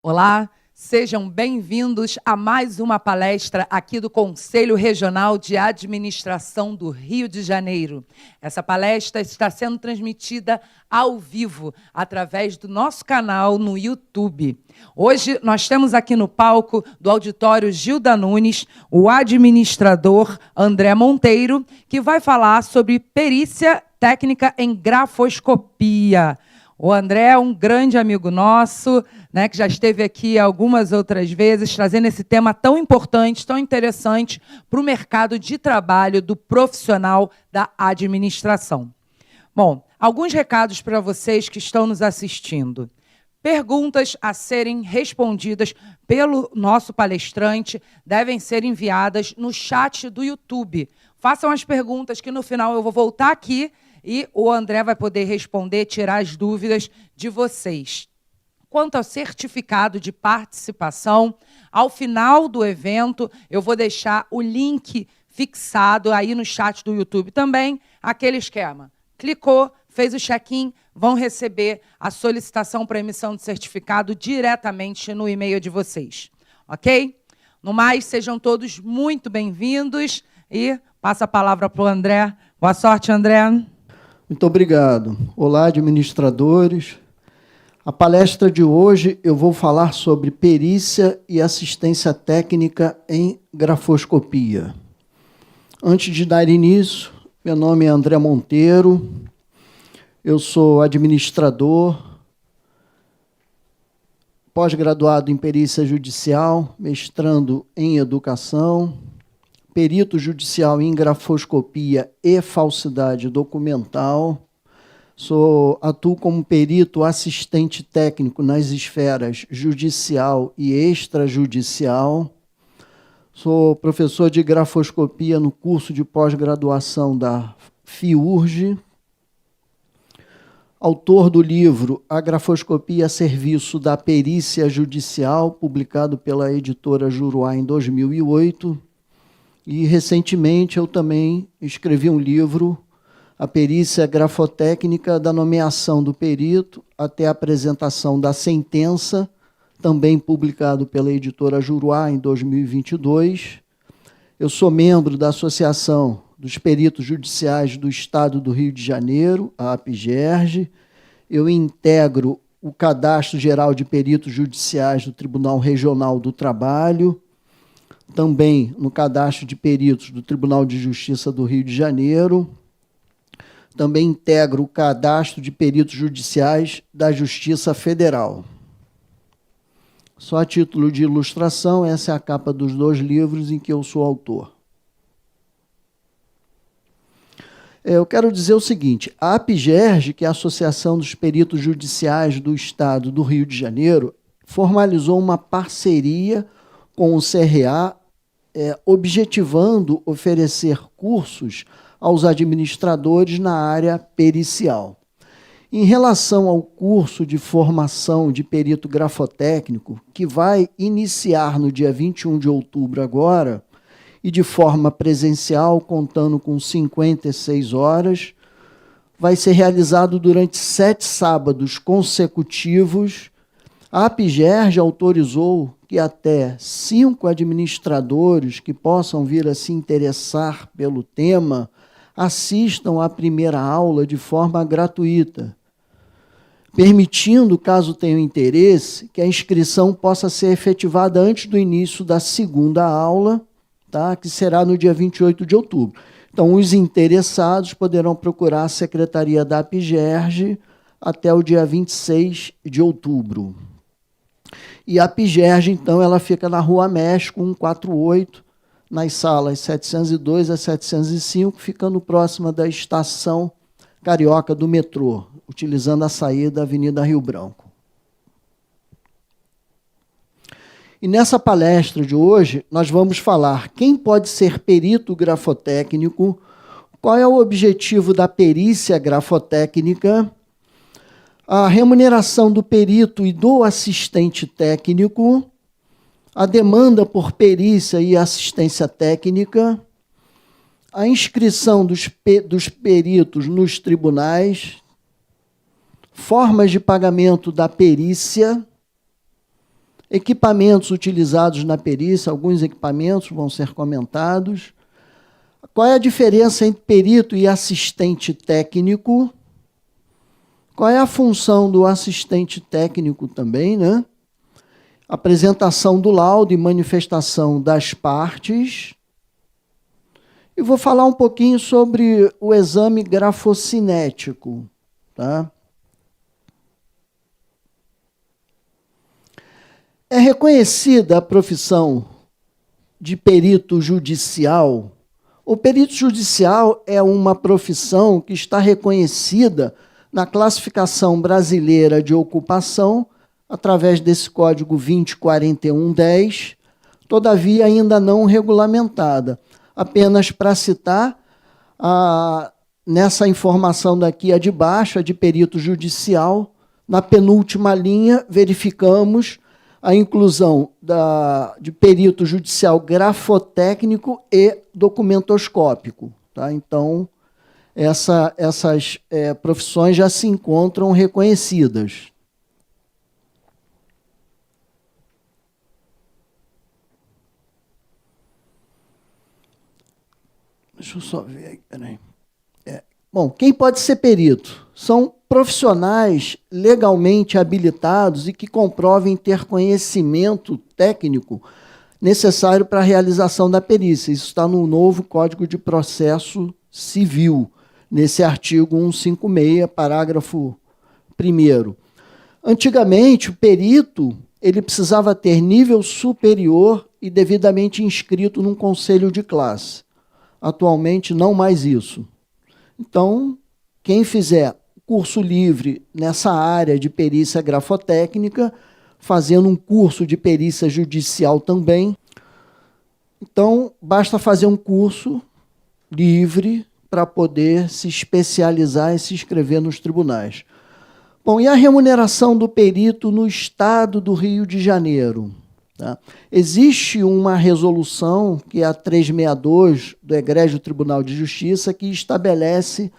Olá, sejam bem-vindos a mais uma palestra aqui do Conselho Regional de Administração do Rio de Janeiro. Essa palestra está sendo transmitida ao vivo, através do nosso canal no YouTube. Hoje nós temos aqui no palco do auditório Gilda Nunes, o administrador André Monteiro, que vai falar sobre perícia técnica em grafoscopia. O André é um grande amigo nosso, né, que já esteve aqui algumas outras vezes, trazendo esse tema tão importante, tão interessante para o mercado de trabalho do profissional da administração. Bom, alguns recados para vocês que estão nos assistindo. Perguntas a serem respondidas pelo nosso palestrante devem ser enviadas no chat do YouTube. Façam as perguntas que no final eu vou voltar aqui e o André vai poder responder, tirar as dúvidas de vocês. Quanto ao certificado de participação, ao final do evento, eu vou deixar o link fixado aí no chat do YouTube também, aquele esquema. Clicou, fez o check-in, vão receber a solicitação para emissão de certificado diretamente no e-mail de vocês. Ok? No mais, sejam todos muito bem-vindos e passo a palavra para o André. Boa sorte, André. Muito obrigado. Olá, administradores. A palestra de hoje eu vou falar sobre perícia e assistência técnica em grafoscopia. Antes de dar início, meu nome é André Monteiro, eu sou administrador, pós-graduado em perícia judicial, mestrando em educação, perito judicial em grafoscopia e falsidade documental. Atuo como perito assistente técnico nas esferas judicial e extrajudicial. Sou professor de grafoscopia no curso de pós-graduação da FIURG. Autor do livro A Grafoscopia a Serviço da Perícia Judicial, publicado pela editora Juruá em 2008. E, recentemente, eu também escrevi um livro, A Perícia Grafotécnica da Nomeação do Perito até a Apresentação da Sentença, também publicado pela editora Juruá em 2022. Eu sou membro da Associação dos Peritos Judiciais do Estado do Rio de Janeiro, a APGERJ. Eu integro o Cadastro Geral de Peritos Judiciais do Tribunal Regional do Trabalho, também no cadastro de peritos do Tribunal de Justiça do Rio de Janeiro. Também integro o cadastro de peritos judiciais da Justiça Federal. Só a título de ilustração, essa é a capa dos dois livros em que eu sou autor. Eu quero dizer o seguinte, a APGERJ, que é a Associação dos Peritos Judiciais do Estado do Rio de Janeiro, formalizou uma parceria com o CRA, objetivando oferecer cursos aos administradores na área pericial. Em relação ao curso de formação de perito grafotécnico, que vai iniciar no dia 21 de outubro agora, e de forma presencial, contando com 56 horas, vai ser realizado durante 7 sábados consecutivos. A APGERJ autorizou que até 5 administradores que possam vir a se interessar pelo tema assistam à primeira aula de forma gratuita, permitindo, caso tenham interesse, que a inscrição possa ser efetivada antes do início da segunda aula, tá? Que será no dia 28 de outubro. Então, os interessados poderão procurar a Secretaria da APGERJ até o dia 26 de outubro. E a APGERJ, então, ela fica na Rua México, 148, nas salas 702 a 705, ficando próxima da estação Carioca do metrô, utilizando a saída da Avenida Rio Branco. E nessa palestra de hoje, nós vamos falar quem pode ser perito grafotécnico, qual é o objetivo da perícia grafotécnica, a remuneração do perito e do assistente técnico, a demanda por perícia e assistência técnica, a inscrição dos peritos nos tribunais, formas de pagamento da perícia, Equipamentos utilizados na perícia, alguns equipamentos vão ser comentados. Qual é a diferença entre perito e assistente técnico? Qual é a função do assistente técnico também, né? Apresentação do laudo e manifestação das partes. E vou falar um pouquinho sobre o exame grafocinético, tá? É reconhecida a profissão de perito judicial. O perito judicial é uma profissão que está reconhecida na classificação brasileira de ocupação, através desse código 204110, todavia ainda não regulamentada. Apenas para citar, nessa informação daqui, a de baixo, a de perito judicial, na penúltima linha, verificamos a inclusão de perito judicial grafotécnico e documentoscópico. Tá? Então, essas profissões já se encontram reconhecidas. Deixa eu só ver aí, peraí. Bom, quem pode ser perito? São profissionais legalmente habilitados e que comprovem ter conhecimento técnico necessário para a realização da perícia. Isso está no novo Código de Processo Civil, nesse artigo 156, parágrafo 1º. Antigamente, o perito ele precisava ter nível superior e devidamente inscrito num conselho de classe. Atualmente, não mais isso. Então, quem fizer curso livre nessa área de perícia grafotécnica, fazendo um curso de perícia judicial também, então, basta fazer um curso livre para poder se especializar e se inscrever nos tribunais. Bom, e a remuneração do perito no estado do Rio de Janeiro? Tá? Existe uma resolução, que é a 362 do Egrégio Tribunal de Justiça, que estabelece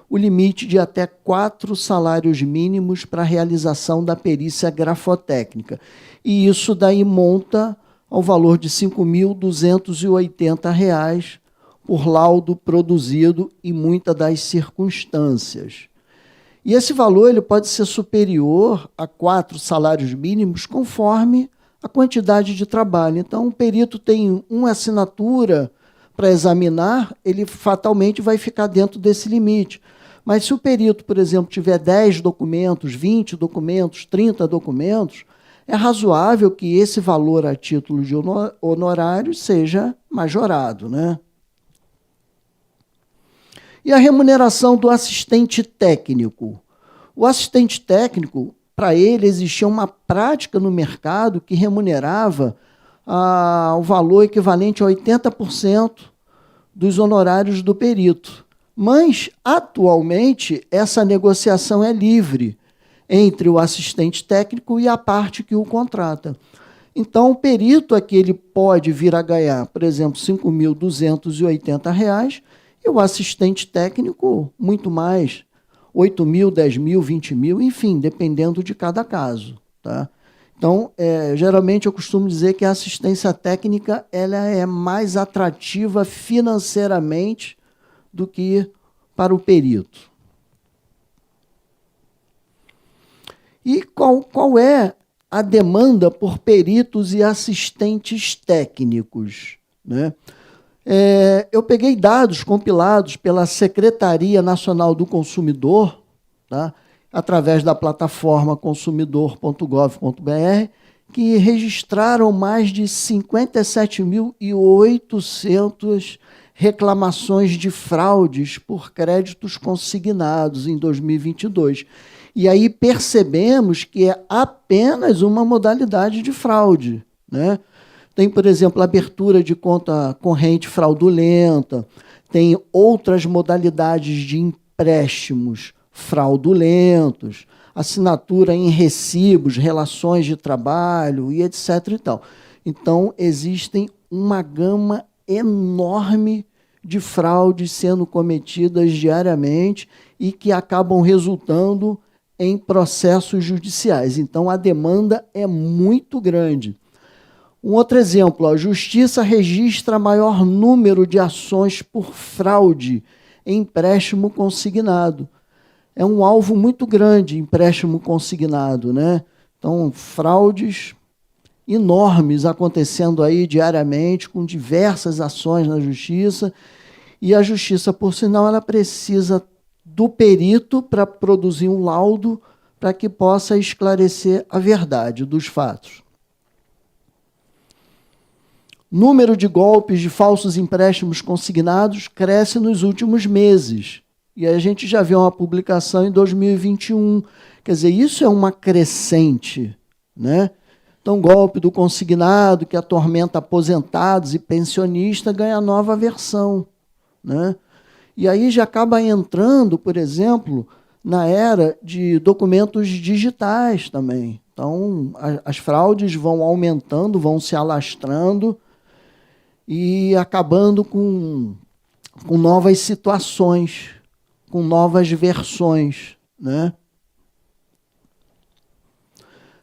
o limite de até 4 salários mínimos para a realização da perícia grafotécnica. E isso daí monta ao valor de R$ 5.280 por laudo produzido em muitas das circunstâncias. E esse valor ele pode ser superior a 4 salários mínimos conforme a quantidade de trabalho. Então, o perito tem uma assinatura para examinar, ele fatalmente vai ficar dentro desse limite. Mas se o perito, por exemplo, tiver 10 documentos, 20 documentos, 30 documentos, é razoável que esse valor a título de honorário seja majorado, né? E a remuneração do assistente técnico? O assistente técnico, para ele, existia uma prática no mercado que remunerava o valor equivalente a 80% dos honorários do perito. Mas, atualmente, essa negociação é livre entre o assistente técnico e a parte que o contrata. Então, o perito aqui ele pode vir a ganhar, por exemplo, R$ 5.280, e o assistente técnico, muito mais, 8 mil, 10 mil, 20 mil, enfim, dependendo de cada caso. Tá? Então, geralmente eu costumo dizer que a assistência técnica ela é mais atrativa financeiramente do que para o perito. E qual é a demanda por peritos e assistentes técnicos? Né? Eu peguei dados compilados pela Secretaria Nacional do Consumidor, tá? Através da plataforma consumidor.gov.br, que registraram mais de 57.800 reclamações de fraudes por créditos consignados em 2022. E aí percebemos que é apenas uma modalidade de fraude, né? Tem, por exemplo, abertura de conta corrente fraudulenta, tem outras modalidades de empréstimos fraudulentos, assinatura em recibos, relações de trabalho e etc. e tal. Então, existem uma gama enorme de fraudes sendo cometidas diariamente e que acabam resultando em processos judiciais. Então, a demanda é muito grande. Um outro exemplo, a Justiça registra maior número de ações por fraude em empréstimo consignado. É um alvo muito grande, empréstimo consignado, né? Então, fraudes enormes acontecendo aí diariamente, com diversas ações na Justiça, e a Justiça, por sinal, ela precisa do perito para produzir um laudo para que possa esclarecer a verdade dos fatos. Número de golpes de falsos empréstimos consignados cresce nos últimos meses. E a gente já viu uma publicação em 2021. Quer dizer, isso é uma crescente, né? Então, golpe do consignado, que atormenta aposentados e pensionistas, ganha nova versão, né? E aí já acaba entrando, por exemplo, na era de documentos digitais também. Então, as fraudes vão aumentando, vão se alastrando e acabando com novas situações, com novas versões, né?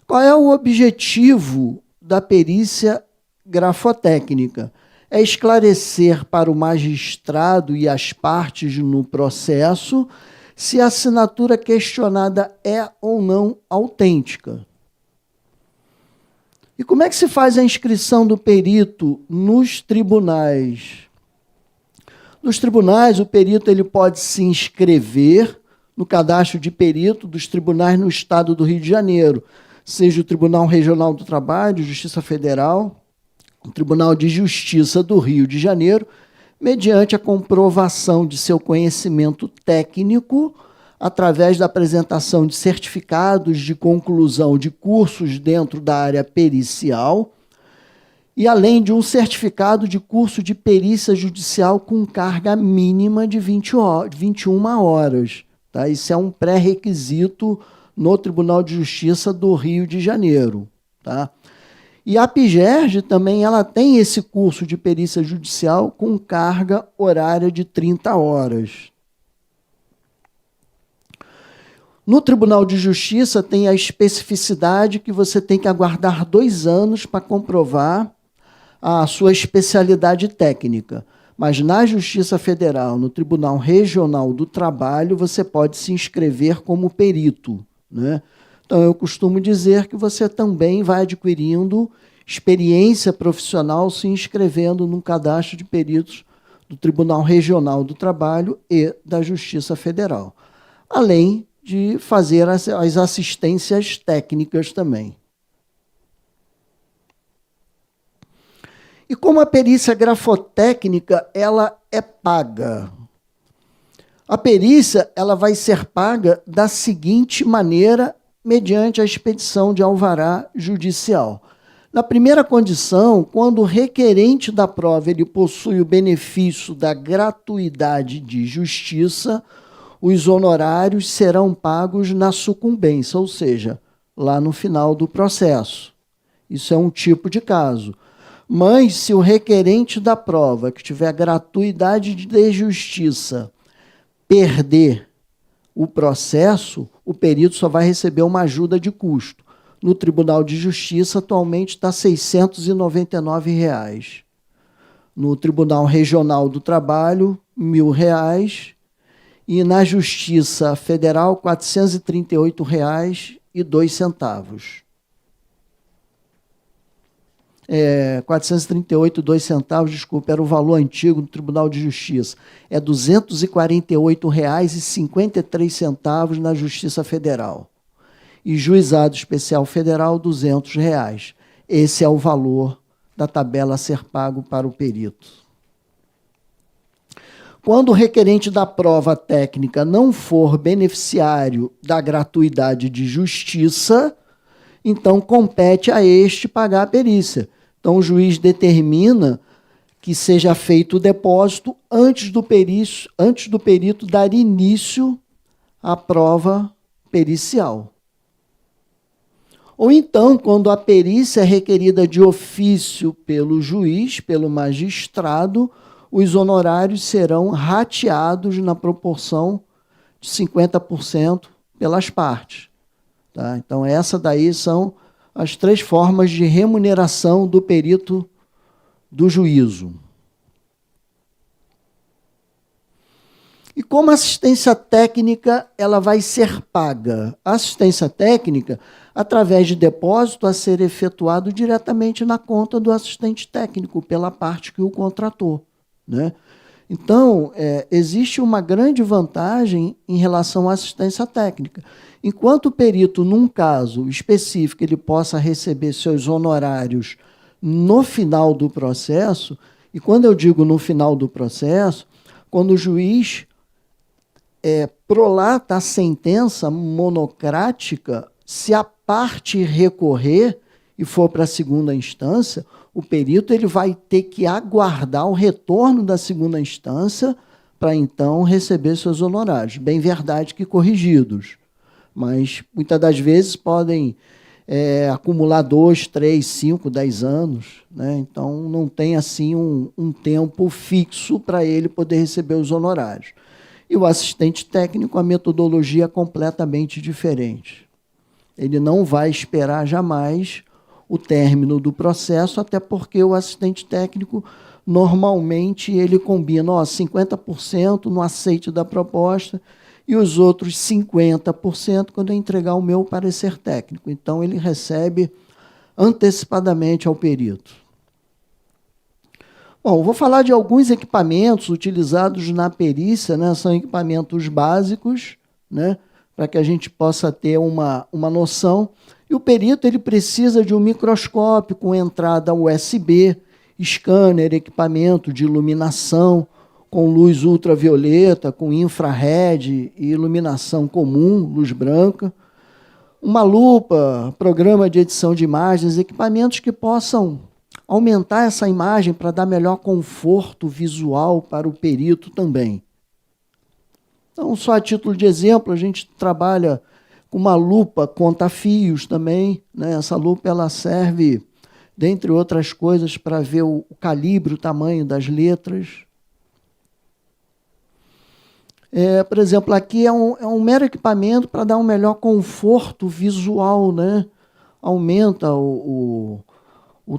Qual é o objetivo da perícia grafotécnica? É esclarecer para o magistrado e as partes no processo se a assinatura questionada é ou não autêntica. E como é que se faz a inscrição do perito nos tribunais? Nos tribunais, o perito ele pode se inscrever no cadastro de perito dos tribunais no estado do Rio de Janeiro, seja o Tribunal Regional do Trabalho, Justiça Federal, o Tribunal de Justiça do Rio de Janeiro, mediante a comprovação de seu conhecimento técnico, através da apresentação de certificados de conclusão de cursos dentro da área pericial, e além de um certificado de curso de perícia judicial com carga mínima de 21 horas. Tá? Isso é um pré-requisito no Tribunal de Justiça do Rio de Janeiro. Tá? E a PGERJ também ela tem esse curso de perícia judicial com carga horária de 30 horas. No Tribunal de Justiça tem a especificidade que você tem que aguardar 2 anos para comprovar a sua especialidade técnica. Mas na Justiça Federal, no Tribunal Regional do Trabalho, você pode se inscrever como perito, né? Então, eu costumo dizer que você também vai adquirindo experiência profissional se inscrevendo num cadastro de peritos do Tribunal Regional do Trabalho e da Justiça Federal. Além de fazer as assistências técnicas também. E como a perícia grafotécnica ela é paga? A perícia ela vai ser paga da seguinte maneira, mediante a expedição de alvará judicial. Na primeira condição, quando o requerente da prova ele possui o benefício da gratuidade de justiça, os honorários serão pagos na sucumbência, ou seja, lá no final do processo. Isso é um tipo de caso. Mas, se o requerente da prova, que tiver gratuidade de justiça, perder o processo, o perito só vai receber uma ajuda de custo. No Tribunal de Justiça, atualmente está R$ 699. No Tribunal Regional do Trabalho, R$ 1.000. E na Justiça Federal, R$ 438,02. R$ 438,02, desculpa, era o valor antigo do Tribunal de Justiça. É R$ 248,53 na Justiça Federal. E Juizado Especial Federal, R$ 200. Esse é o valor da tabela a ser pago para o perito. Quando o requerente da prova técnica não for beneficiário da gratuidade de justiça, então compete a este pagar a perícia. Então o juiz determina que seja feito o depósito antes do perito dar início à prova pericial. Ou então, quando a perícia é requerida de ofício pelo juiz, pelo magistrado, os honorários serão rateados na proporção de 50% pelas partes. Tá? Então, essa daí são as 3 formas de remuneração do perito do juízo. E como a assistência técnica ela vai ser paga? A assistência técnica, através de depósito a ser efetuado diretamente na conta do assistente técnico, pela parte que o contratou, né? Então, existe uma grande vantagem em relação à assistência técnica. Enquanto o perito, num caso específico, ele possa receber seus honorários no final do processo, e quando eu digo no final do processo, quando o juiz prolata a sentença monocrática, se a parte recorrer e for para a segunda instância, o perito ele vai ter que aguardar o retorno da segunda instância para então receber seus honorários. Bem verdade que corrigidos, mas muitas das vezes podem acumular 2, 3, 5, 10 anos, né? Então não tem assim um tempo fixo para ele poder receber os honorários. E o assistente técnico, a metodologia é completamente diferente. Ele não vai esperar jamais o término do processo, até porque o assistente técnico, normalmente, ele combina 50% no aceite da proposta e os outros 50% quando eu entregar o meu parecer técnico. Então, ele recebe antecipadamente ao perito. Bom, vou falar de alguns equipamentos utilizados na perícia, né? São equipamentos básicos, né? Para que a gente possa ter uma noção. E o perito ele precisa de um microscópio com entrada USB, scanner, equipamento de iluminação, com luz ultravioleta, com infrared e iluminação comum, luz branca, uma lupa, programa de edição de imagens, equipamentos que possam aumentar essa imagem para dar melhor conforto visual para o perito também. Então, só a título de exemplo, a gente trabalha com uma lupa conta-fios também, né? Essa lupa ela serve, dentre outras coisas, para ver o calibre, o tamanho das letras. Por exemplo, aqui é um mero equipamento para dar um melhor conforto visual, né? Aumenta o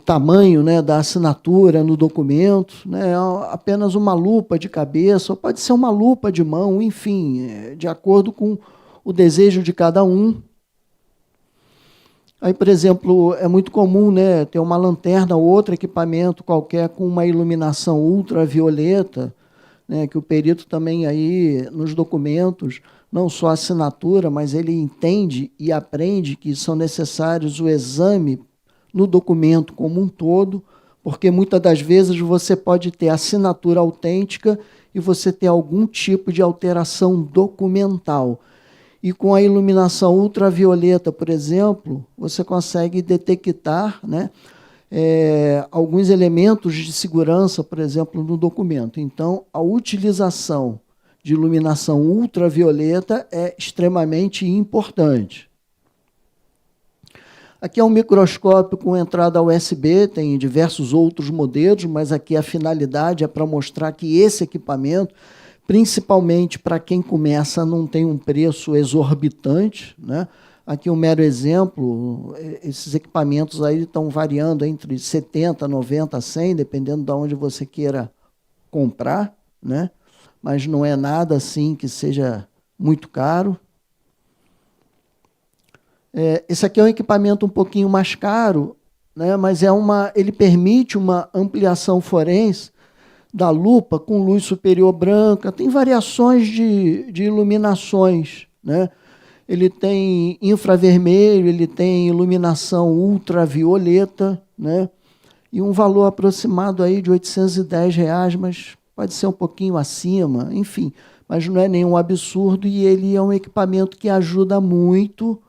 tamanho, né, da assinatura no documento, né? É apenas uma lupa de cabeça, ou pode ser uma lupa de mão, enfim, de acordo com o desejo de cada um. Aí, por exemplo, é muito comum, né, ter uma lanterna ou outro equipamento qualquer com uma iluminação ultravioleta, né, que o perito também aí nos documentos, não só a assinatura, mas ele entende e aprende que são necessários o exame no documento como um todo, porque muitas das vezes você pode ter assinatura autêntica e você ter algum tipo de alteração documental. E com a iluminação ultravioleta, por exemplo, você consegue detectar, né, alguns elementos de segurança, por exemplo, no documento. Então, a utilização de iluminação ultravioleta é extremamente importante. Aqui é um microscópio com entrada USB, tem diversos outros modelos, mas aqui a finalidade é para mostrar que esse equipamento, principalmente para quem começa, não tem um preço exorbitante, né? Aqui um mero exemplo, esses equipamentos aí estão variando entre 70, 90, 100, dependendo de onde você queira comprar, né? Mas não é nada assim que seja muito caro. Esse aqui é um equipamento um pouquinho mais caro, né, mas ele permite uma ampliação forense da lupa com luz superior branca, tem variações de iluminações, né? Ele tem infravermelho, ele tem iluminação ultravioleta, né? E um valor aproximado aí de R$810, mas pode ser um pouquinho acima, enfim, mas não é nenhum absurdo, e ele é um equipamento que ajuda muito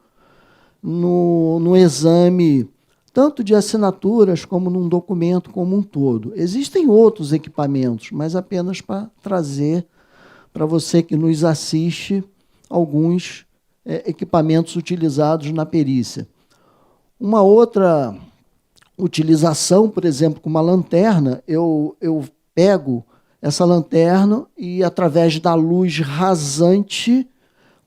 no exame, tanto de assinaturas como num documento como um todo. Existem outros equipamentos, mas apenas para trazer para você que nos assiste alguns equipamentos utilizados na perícia. Uma outra utilização, por exemplo, com uma lanterna, eu pego essa lanterna e, através da luz rasante,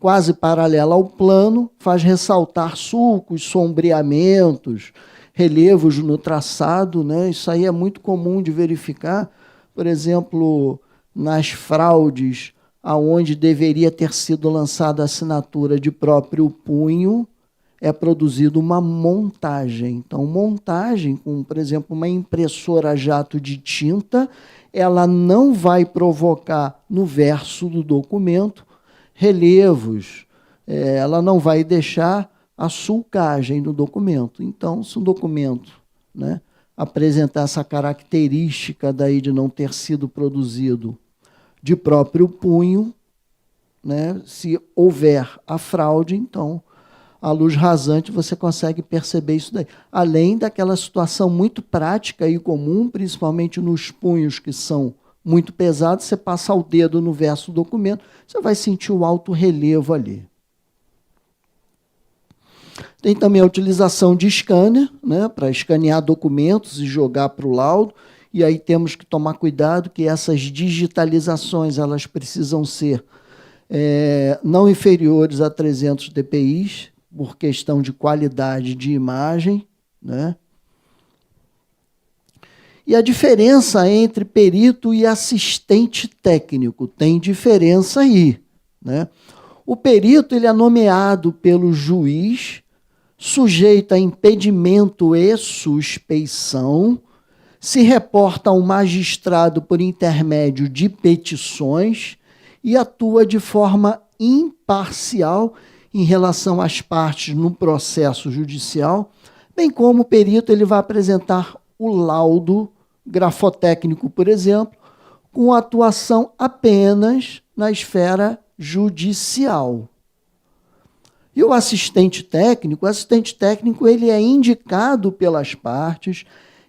quase paralela ao plano, faz ressaltar sulcos, sombreamentos, relevos no traçado, né? Isso aí é muito comum de verificar, por exemplo, nas fraudes, aonde deveria ter sido lançada a assinatura de próprio punho, é produzida uma montagem. Então, montagem com, por exemplo, uma impressora a jato de tinta, ela não vai provocar no verso do documento relevos, ela não vai deixar a sulcagem do documento. Então, se o documento, né, apresentar essa característica daí de não ter sido produzido de próprio punho, né, se houver a fraude, então, à luz rasante, você consegue perceber isso daí. Além daquela situação muito prática e comum, principalmente nos punhos que são muito pesados, você passa o dedo no verso do documento, você vai sentir o alto relevo ali. Tem também a utilização de scanner, né, para escanear documentos e jogar para o laudo, e aí temos que tomar cuidado que essas digitalizações elas precisam ser não inferiores a 300 dpi, por questão de qualidade de imagem, né? E a diferença entre perito e assistente técnico, tem diferença aí, né? O perito ele é nomeado pelo juiz, sujeito a impedimento e suspeição, se reporta ao magistrado por intermédio de petições e atua de forma imparcial em relação às partes no processo judicial, bem como o perito ele vai apresentar o laudo grafotécnico, por exemplo, com atuação apenas na esfera judicial. E o assistente técnico ele é indicado pelas partes,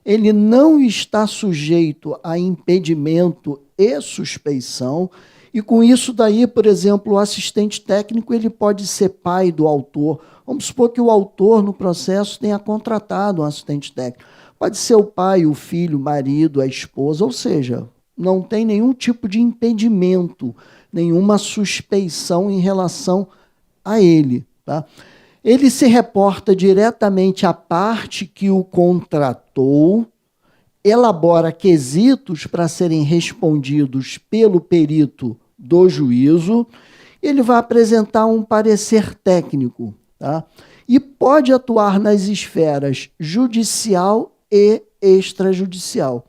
ele não está sujeito a impedimento e suspeição, e com isso daí, por exemplo, o assistente técnico ele pode ser pai do autor. Vamos supor que o autor no processo tenha contratado um assistente técnico. Pode ser o pai, o filho, o marido, a esposa, ou seja, não tem nenhum tipo de impedimento, nenhuma suspeição em relação a ele. Tá? Ele se reporta diretamente à parte que o contratou, elabora quesitos para serem respondidos pelo perito do juízo, ele vai apresentar um parecer técnico, tá? E pode atuar nas esferas judicial e extrajudicial.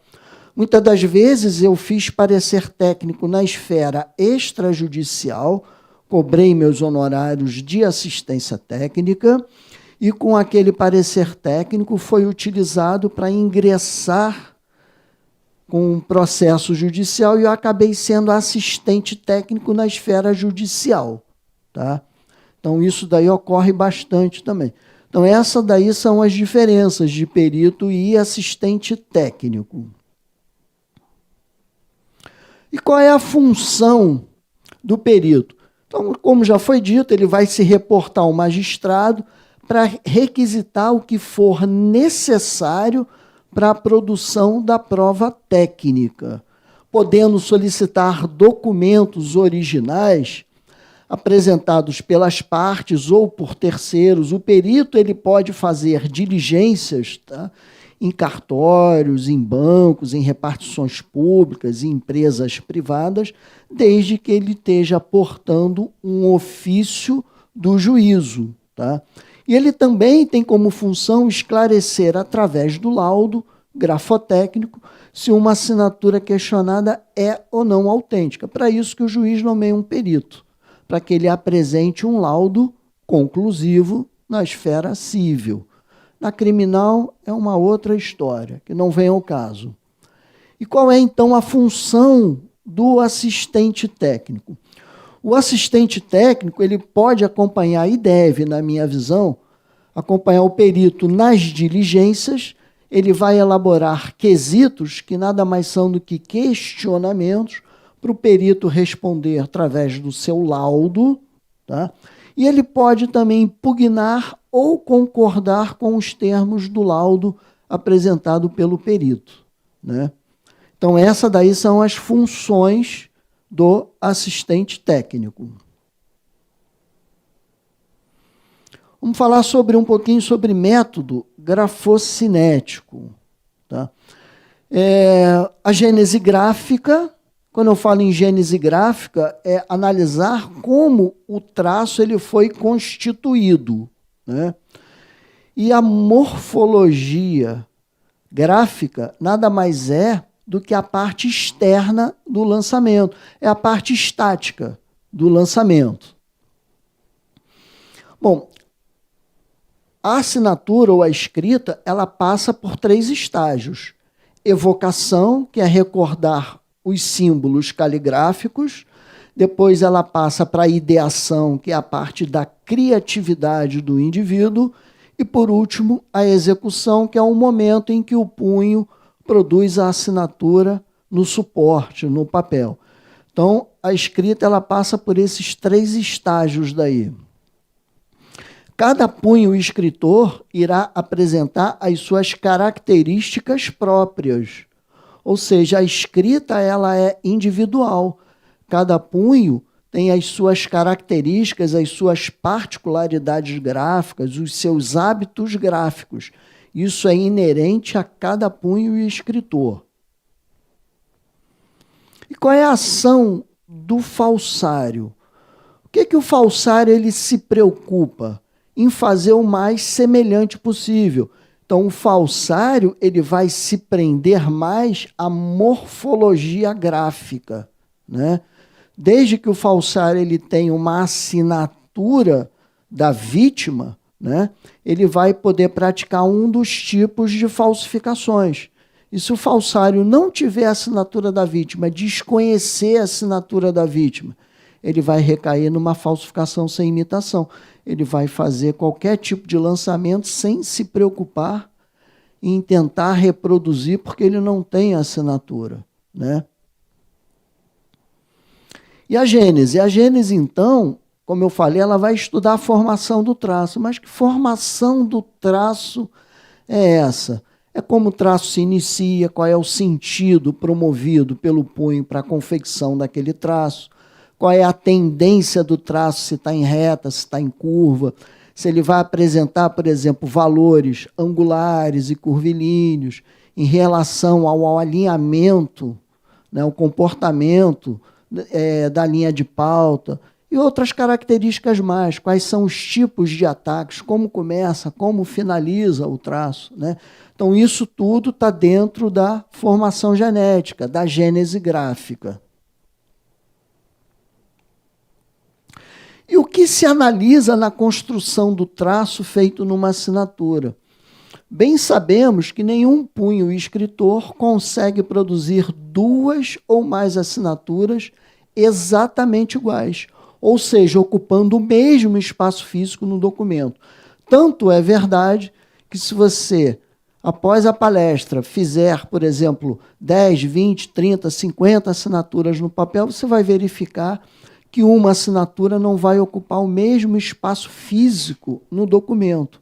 Muitas das vezes eu fiz parecer técnico na esfera extrajudicial, cobrei meus honorários de assistência técnica e com aquele parecer técnico foi utilizado para ingressar com um processo judicial e eu acabei sendo assistente técnico na esfera judicial. Tá? Então, isso daí ocorre bastante também. Então, essas daí são as diferenças de perito e assistente técnico. E qual é a função do perito? Então, como já foi dito, ele vai se reportar ao magistrado para requisitar o que for necessário para a produção da prova técnica, podendo solicitar documentos originais apresentados pelas partes ou por terceiros. O perito ele pode fazer diligências, tá, em cartórios, em bancos, em repartições públicas, em empresas privadas, desde que ele esteja aportando um ofício do juízo. Tá? E ele também tem como função esclarecer, através do laudo grafotécnico, se uma assinatura questionada é ou não autêntica. Para isso que o juiz nomeia um perito, para que ele apresente um laudo conclusivo na esfera civil. Na criminal é uma outra história, que não vem ao caso. E qual é, então, a função do assistente técnico? O assistente técnico ele pode acompanhar, e deve, na minha visão, acompanhar o perito nas diligências, ele vai elaborar quesitos, que nada mais são do que questionamentos, para o perito responder através do seu laudo, tá? E ele pode também impugnar ou concordar com os termos do laudo apresentado pelo perito, né? Então, essas daí são as funções do assistente técnico. Vamos falar um pouquinho sobre método grafocinético. Tá? A gênese gráfica, quando eu falo em gênese gráfica, é analisar como o traço ele foi constituído, né? E a morfologia gráfica nada mais é do que a parte externa do lançamento, é a parte estática do lançamento. Bom, a assinatura ou a escrita, ela passa por 3 estágios. Evocação, que é recordar os símbolos caligráficos. Depois ela passa para a ideação, que é a parte da criatividade do indivíduo. E, por último, a execução, que é o momento em que o punho produz a assinatura no suporte, no papel. Então, a escrita ela passa por esses 3 estágios daí. Cada punho escritor irá apresentar as suas características próprias. Ou seja, a escrita ela é individual. Cada punho tem as suas características, as suas particularidades gráficas, os seus hábitos gráficos. Isso é inerente a cada punho e escritor. E qual é a ação do falsário? O que o falsário ele se preocupa? Em fazer o mais semelhante possível. Então, o falsário ele vai se prender mais à morfologia gráfica, né? Desde que o falsário ele tenha uma assinatura da vítima, né, ele vai poder praticar um dos tipos de falsificações. E se o falsário não tiver a assinatura da vítima, desconhecer a assinatura da vítima, ele vai recair numa falsificação sem imitação. Ele vai fazer qualquer tipo de lançamento sem se preocupar em tentar reproduzir, porque ele não tem a assinatura, né? E a gênese? A gênese, então, como eu falei, ela vai estudar a formação do traço. Mas que formação do traço é essa? É como o traço se inicia, qual é o sentido promovido pelo punho para a confecção daquele traço, qual é a tendência do traço, se está em reta, se está em curva, se ele vai apresentar, por exemplo, valores angulares e curvilíneos em relação ao alinhamento, né, o comportamento da linha de pauta e outras características mais, quais são os tipos de ataques, como começa, como finaliza o traço, né? Então, isso tudo está dentro da formação genética, da gênese gráfica. E o que se analisa na construção do traço feito numa assinatura? Bem sabemos que nenhum punho escritor consegue produzir 2 ou mais assinaturas exatamente iguais, ou seja, ocupando o mesmo espaço físico no documento. Tanto é verdade que se você, após a palestra, fizer, por exemplo, 10, 20, 30, 50 assinaturas no papel, você vai verificar que uma assinatura não vai ocupar o mesmo espaço físico no documento,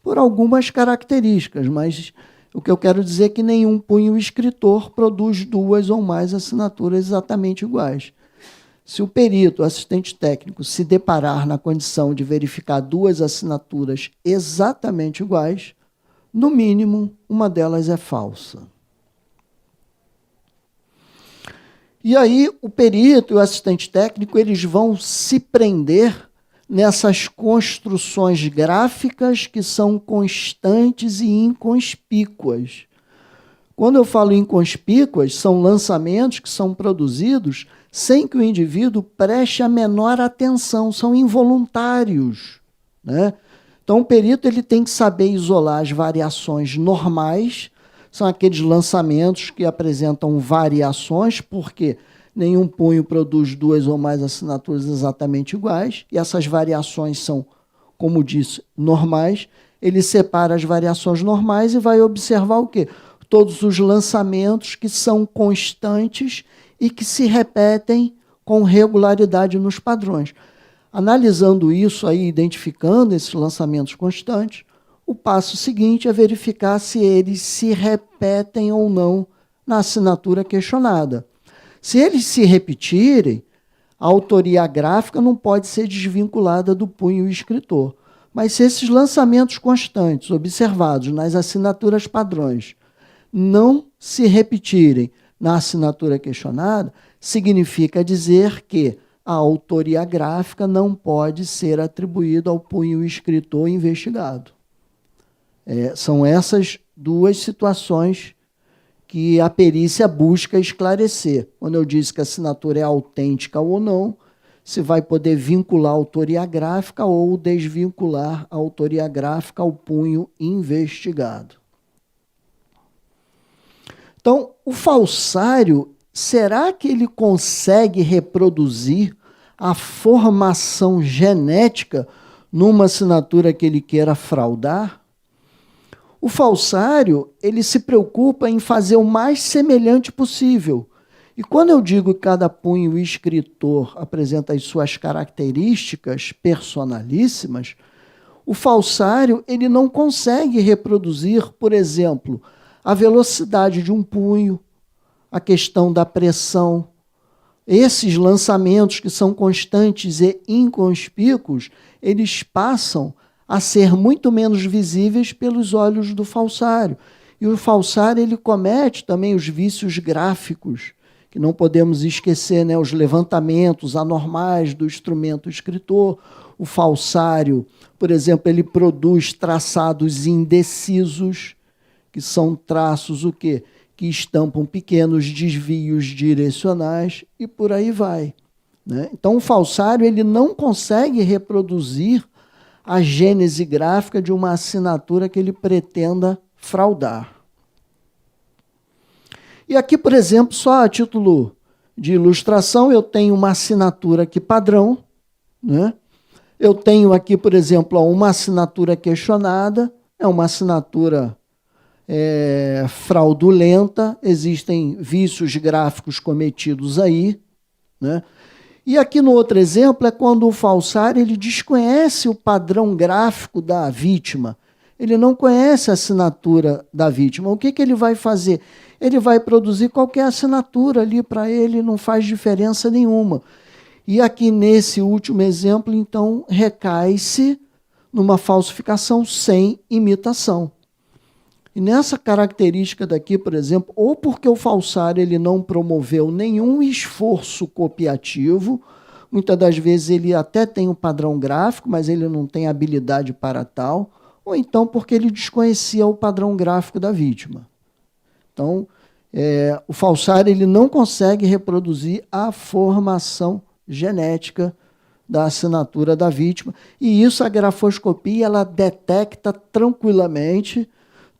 por algumas características, mas o que eu quero dizer é que nenhum punho escritor produz 2 ou mais assinaturas exatamente iguais. Se o perito, o assistente técnico, se deparar na condição de verificar 2 assinaturas exatamente iguais, no mínimo, uma delas é falsa. E aí, o perito e o assistente técnico eles vão se prender nessas construções gráficas que são constantes e inconspícuas. Quando eu falo inconspícuas, são lançamentos que são produzidos sem que o indivíduo preste a menor atenção, são involuntários, né? Então, o perito ele tem que saber isolar as variações normais, são aqueles lançamentos que apresentam variações, porque nenhum punho produz 2 ou mais assinaturas exatamente iguais, e essas variações são, como disse, normais. Ele separa as variações normais e vai observar o quê? Todos os lançamentos que são constantes e que se repetem com regularidade nos padrões. Analisando isso, aí, identificando esses lançamentos constantes, o passo seguinte é verificar se eles se repetem ou não na assinatura questionada. Se eles se repetirem, a autoria gráfica não pode ser desvinculada do punho escritor. Mas se esses lançamentos constantes observados nas assinaturas padrões não se repetirem na assinatura questionada, significa dizer que a autoria gráfica não pode ser atribuída ao punho escritor investigado. São essas duas situações que a perícia busca esclarecer. Quando eu disse que a assinatura é autêntica ou não, se vai poder vincular a autoria gráfica ou desvincular a autoria gráfica ao punho investigado. Então, o falsário, será que ele consegue reproduzir a formação genética numa assinatura que ele queira fraudar? O falsário, ele se preocupa em fazer o mais semelhante possível. E quando eu digo que cada punho escritor apresenta as suas características personalíssimas, o falsário ele não consegue reproduzir, por exemplo, a velocidade de um punho, a questão da pressão. Esses lançamentos que são constantes e inconspícuos, eles passam a ser muito menos visíveis pelos olhos do falsário. E o falsário ele comete também os vícios gráficos, que não podemos esquecer, né, os levantamentos anormais do instrumento escritor. O falsário, por exemplo, ele produz traçados indecisos, que são traços o quê? Que estampam pequenos desvios direcionais e por aí vai, né? Então, o falsário ele não consegue reproduzir a gênese gráfica de uma assinatura que ele pretenda fraudar. E aqui, por exemplo, só a título de ilustração, eu tenho uma assinatura aqui padrão, né? Eu tenho aqui, por exemplo, uma assinatura questionada, é uma assinatura fraudulenta, existem vícios gráficos cometidos aí, né? E aqui no outro exemplo é quando o falsário ele desconhece o padrão gráfico da vítima, ele não conhece a assinatura da vítima. O que ele vai fazer? Ele vai produzir qualquer assinatura ali, para ele não faz diferença nenhuma. E aqui nesse último exemplo, então, recai-se numa falsificação sem imitação. E nessa característica daqui, por exemplo, ou porque o falsário ele não promoveu nenhum esforço copiativo, muitas das vezes ele até tem um padrão gráfico, mas ele não tem habilidade para tal, ou então porque ele desconhecia o padrão gráfico da vítima. Então, o falsário ele não consegue reproduzir a formação genética da assinatura da vítima, e isso a grafoscopia ela detecta tranquilamente,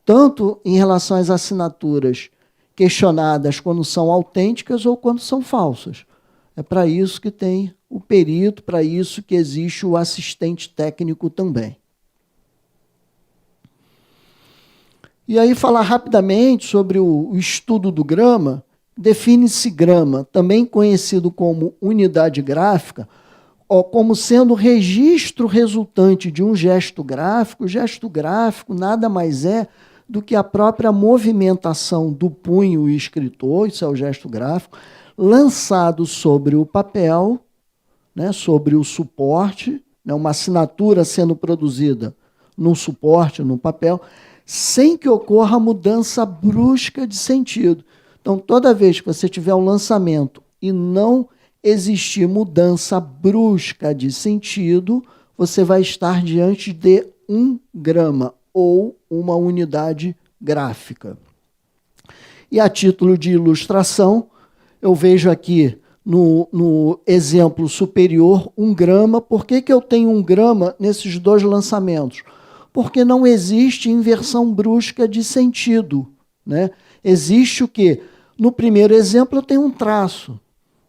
tanto em relação às assinaturas questionadas quando são autênticas ou quando são falsas. É para isso que tem o perito, para isso que existe o assistente técnico também. E aí falar rapidamente sobre o estudo do grama. Define-se grama, também conhecido como unidade gráfica, como sendo o registro resultante de um gesto gráfico. O gesto gráfico nada mais é do que a própria movimentação do punho escritor, isso é o gesto gráfico, lançado sobre o papel, né, sobre o suporte, né, uma assinatura sendo produzida num suporte, num papel, sem que ocorra mudança brusca de sentido. Então, toda vez que você tiver um lançamento e não existir mudança brusca de sentido, você vai estar diante de um grama, ou uma unidade gráfica. E a título de ilustração, eu vejo aqui no exemplo superior 1 grama. Por que eu tenho 1 grama nesses dois lançamentos? Porque não existe inversão brusca de sentido, né? Existe o quê? No primeiro exemplo eu tenho um traço,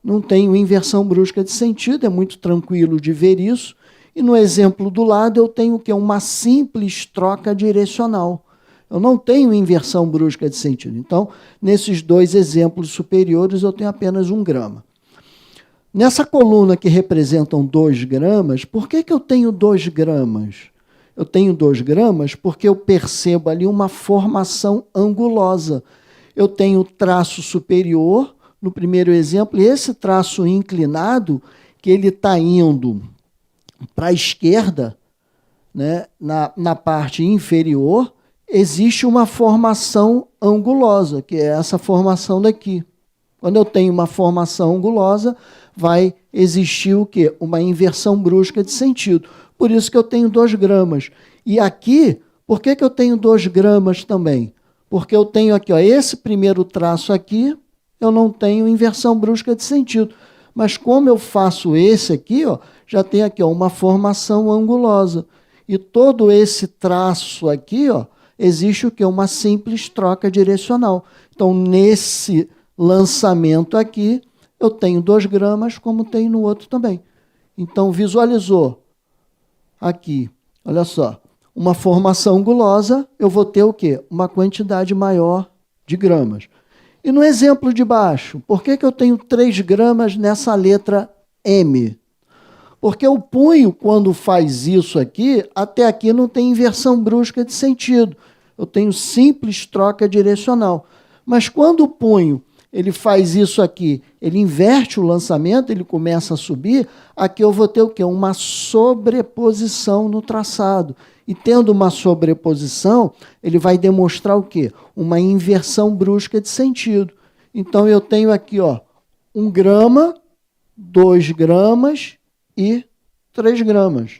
não tenho inversão brusca de sentido, é muito tranquilo de ver isso. E no exemplo do lado eu tenho o quê? Uma simples troca direcional. Eu não tenho inversão brusca de sentido. Então, nesses dois exemplos superiores, eu tenho apenas 1 grama. Nessa coluna que representam 2 gramas, por que eu tenho 2 gramas? Eu tenho 2 gramas porque eu percebo ali uma formação angulosa. Eu tenho o traço superior, no primeiro exemplo, e esse traço inclinado, que ele está indo para a esquerda, né, na parte inferior, existe uma formação angulosa, que é essa formação daqui. Quando eu tenho uma formação angulosa, vai existir o quê? Uma inversão brusca de sentido. Por isso que eu tenho 2 gramas. E aqui, por que eu tenho 2 gramas também? Porque eu tenho aqui, ó, esse primeiro traço aqui, eu não tenho inversão brusca de sentido. Mas como eu faço esse aqui, ó, já tem aqui, ó, uma formação angulosa. E todo esse traço aqui, ó, existe o quê? Uma simples troca direcional. Então, nesse lançamento aqui, eu tenho 2 gramas, como tem no outro também. Então, visualizou aqui, olha só, uma formação angulosa, eu vou ter o quê? Uma quantidade maior de gramas. E no exemplo de baixo, por que eu tenho 3 gramas nessa letra M? Porque o punho, quando faz isso aqui, até aqui não tem inversão brusca de sentido. Eu tenho simples troca direcional. Mas quando o punho ele faz isso aqui, ele inverte o lançamento, ele começa a subir, aqui eu vou ter o quê? Uma sobreposição no traçado. E tendo uma sobreposição, ele vai demonstrar o quê? Uma inversão brusca de sentido. Então, eu tenho aqui, ó, 1 grama, 2 gramas e 3 gramas.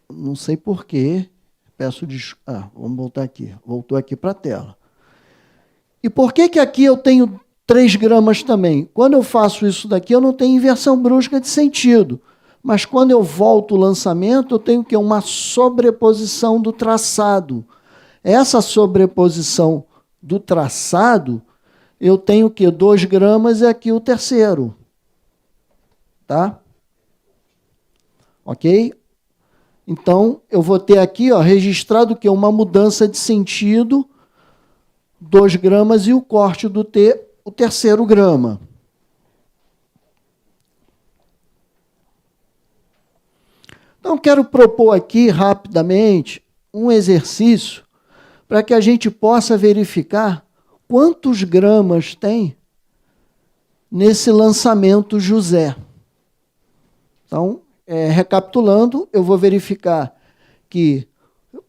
Não sei porquê, peço desculpa. Vamos voltar aqui. Voltou aqui para a tela. E por que aqui eu tenho 3 gramas também? Quando eu faço isso daqui, eu não tenho inversão brusca de sentido. Mas quando eu volto o lançamento, eu tenho o quê? Uma sobreposição do traçado. Essa sobreposição do traçado, eu tenho o quê? 2 gramas e aqui o terceiro. Tá? Ok? Então, eu vou ter aqui, ó, registrado que uma mudança de sentido, 2 gramas e o corte do o terceiro grama. Então, quero propor aqui, rapidamente, um exercício para que a gente possa verificar quantos gramas tem nesse lançamento José. Então, recapitulando, eu vou verificar que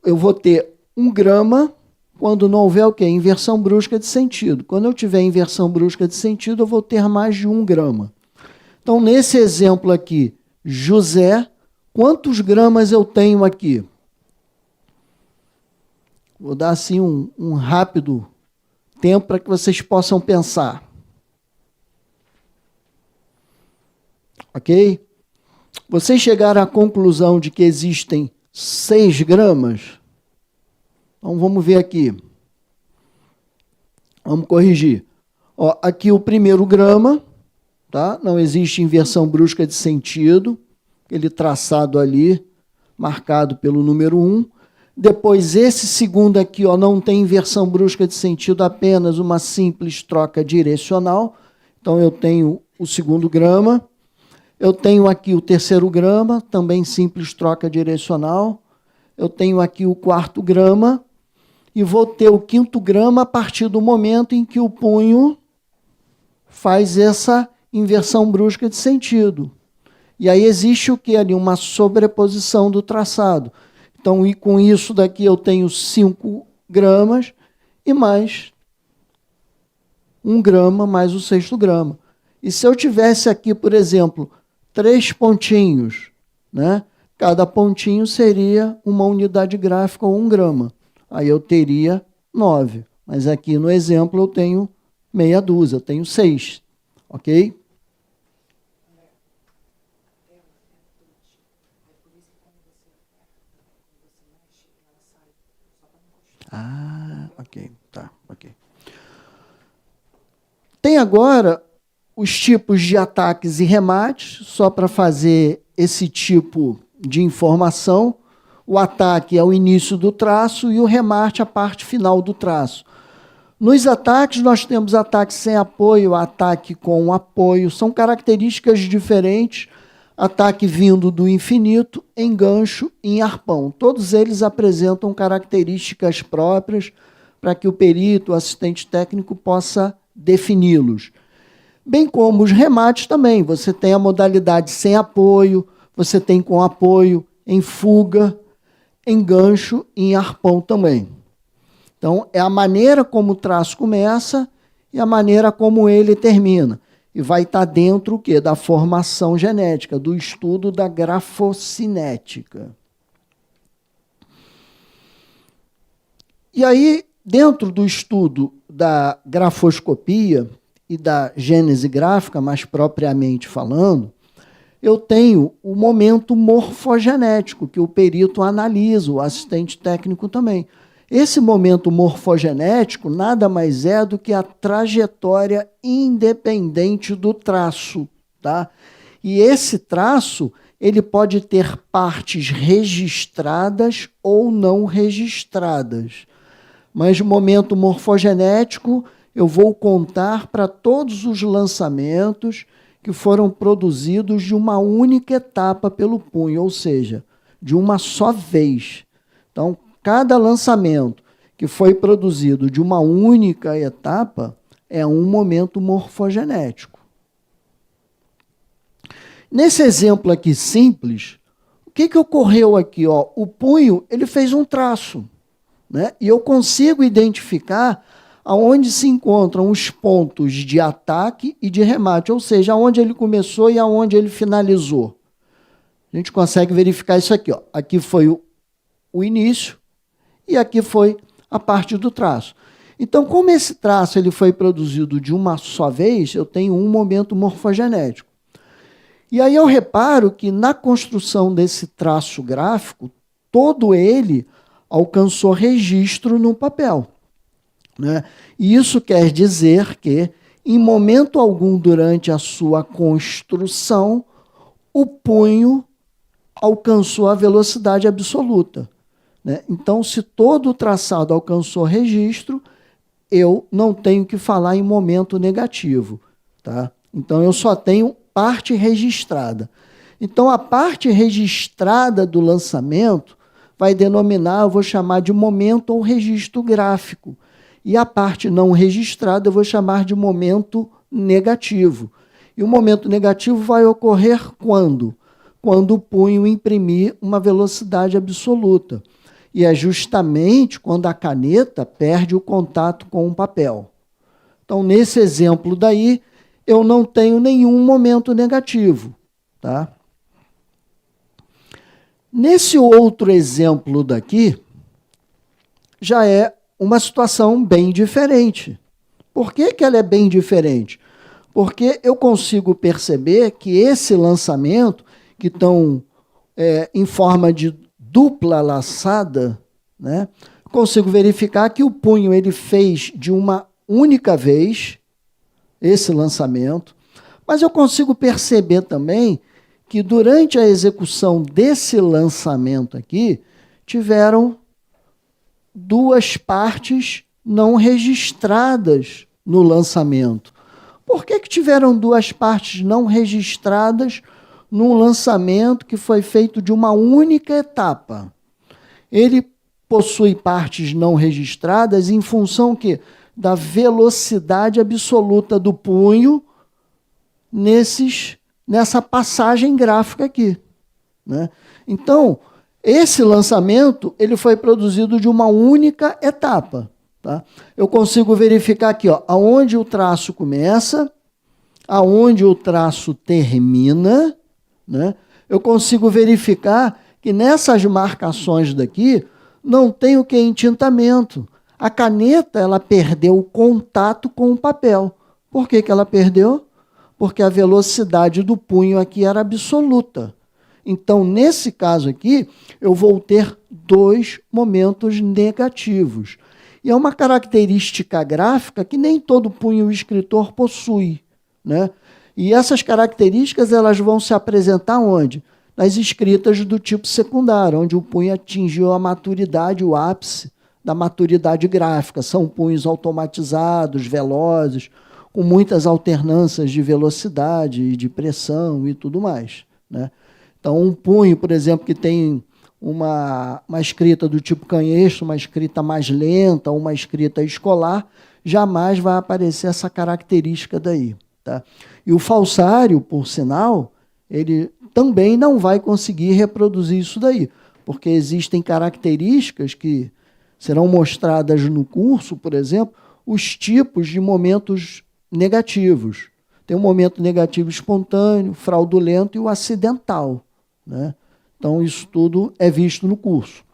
eu vou ter 1 grama quando não houver o quê? Inversão brusca de sentido. Quando eu tiver inversão brusca de sentido, eu vou ter mais de 1 grama. Então, nesse exemplo aqui, José, quantos gramas eu tenho aqui? Vou dar assim um rápido tempo para que vocês possam pensar. Ok? Vocês chegaram à conclusão de que existem 6 gramas? Então, vamos ver aqui. Vamos corrigir. Ó, aqui o primeiro grama, tá? Não existe inversão brusca de sentido. Aquele traçado ali, marcado pelo número 1. Depois, esse segundo aqui, ó, não tem inversão brusca de sentido, apenas uma simples troca direcional. Então, eu tenho o segundo grama. Eu tenho aqui o terceiro grama, também simples troca direcional. Eu tenho aqui o quarto grama. E vou ter o quinto grama a partir do momento em que o punho faz essa inversão brusca de sentido. E aí existe o que ali? Uma sobreposição do traçado. Então, e com isso daqui eu tenho 5 gramas e mais 1 grama mais o sexto grama. E se eu tivesse aqui, por exemplo, 3 pontinhos, né? Cada pontinho seria uma unidade gráfica ou 1 grama. Aí eu teria 9. Mas aqui no exemplo eu tenho meia dúzia, eu tenho 6. Ok? Ah, ok. Tá, ok. Tem agora os tipos de ataques e remates, só para fazer esse tipo de informação. O ataque é o início do traço e o remate a parte final do traço. Nos ataques, nós temos ataque sem apoio, ataque com apoio. São características diferentes. Ataque vindo do infinito, em gancho e em arpão. Todos eles apresentam características próprias para que o perito, o assistente técnico, possa defini-los. Bem como os remates também. Você tem a modalidade sem apoio, você tem com apoio, em fuga, em gancho e em arpão também. Então, é a maneira como o traço começa e a maneira como ele termina. E vai estar dentro o quê? Da formação genética, do estudo da grafocinética. E aí, dentro do estudo da grafoscopia e da gênese gráfica, mais propriamente falando, eu tenho o momento morfogenético, que o perito analisa, o assistente técnico também. Esse momento morfogenético nada mais é do que a trajetória independente do traço, tá? E esse traço, ele pode ter partes registradas ou não registradas. Mas o momento morfogenético eu vou contar para todos os lançamentos que foram produzidos de uma única etapa pelo punho, ou seja, de uma só vez. Então, cada lançamento que foi produzido de uma única etapa é um momento morfogenético. Nesse exemplo aqui simples, o que ocorreu aqui? Ó? O punho ele fez um traço, né? E eu consigo identificar aonde se encontram os pontos de ataque e de remate, ou seja, aonde ele começou e aonde ele finalizou. A gente consegue verificar isso aqui. Ó. Aqui foi o início e aqui foi a parte do traço. Então, como esse traço ele foi produzido de uma só vez, eu tenho um momento morfogenético. E aí eu reparo que na construção desse traço gráfico, todo ele alcançou registro no papel. Né? E isso quer dizer que, em momento algum durante a sua construção, o punho alcançou a velocidade absoluta. Né? Então, se todo o traçado alcançou registro, eu não tenho que falar em momento negativo. Tá? Então, eu só tenho parte registrada. Então, a parte registrada do lançamento vai denominar, eu vou chamar de momento ou registro gráfico. E a parte não registrada eu vou chamar de momento negativo. E o momento negativo vai ocorrer quando? Quando o punho imprimir uma velocidade absoluta. E é justamente quando a caneta perde o contato com o papel. Então, nesse exemplo daí, eu não tenho nenhum momento negativo. Tá? Nesse outro exemplo daqui, já é uma situação bem diferente. Por que ela é bem diferente? Porque eu consigo perceber que esse lançamento, que estão em forma de dupla laçada, né, consigo verificar que o punho ele fez de uma única vez esse lançamento, mas eu consigo perceber também que durante a execução desse lançamento aqui, tiveram duas partes não registradas no lançamento. Por que tiveram duas partes não registradas num lançamento que foi feito de uma única etapa? Ele possui partes não registradas em função que da velocidade absoluta do punho nessa passagem gráfica aqui. Né? Então, esse lançamento ele foi produzido de uma única etapa. Tá? Eu consigo verificar aqui, ó, aonde o traço começa, aonde o traço termina. Né? Eu consigo verificar que nessas marcações daqui não tem o que? Entintamento. A caneta ela perdeu o contato com o papel. Por que ela perdeu? Porque a velocidade do punho aqui era absoluta. Então, nesse caso aqui, eu vou ter dois momentos negativos. E é uma característica gráfica que nem todo punho escritor possui. Né? E essas características elas vão se apresentar onde? Nas escritas do tipo secundário, onde o punho atingiu a maturidade, o ápice da maturidade gráfica. São punhos automatizados, velozes, com muitas alternâncias de velocidade, de pressão e tudo mais. Né? Então, um punho, por exemplo, que tem uma escrita do tipo canhestro, uma escrita mais lenta, uma escrita escolar, jamais vai aparecer essa característica daí. Tá? E o falsário, por sinal, ele também não vai conseguir reproduzir isso daí, porque existem características que serão mostradas no curso, por exemplo, os tipos de momentos negativos. Tem o momento negativo espontâneo, fraudulento e o acidental, né? Então, isso tudo é visto no curso.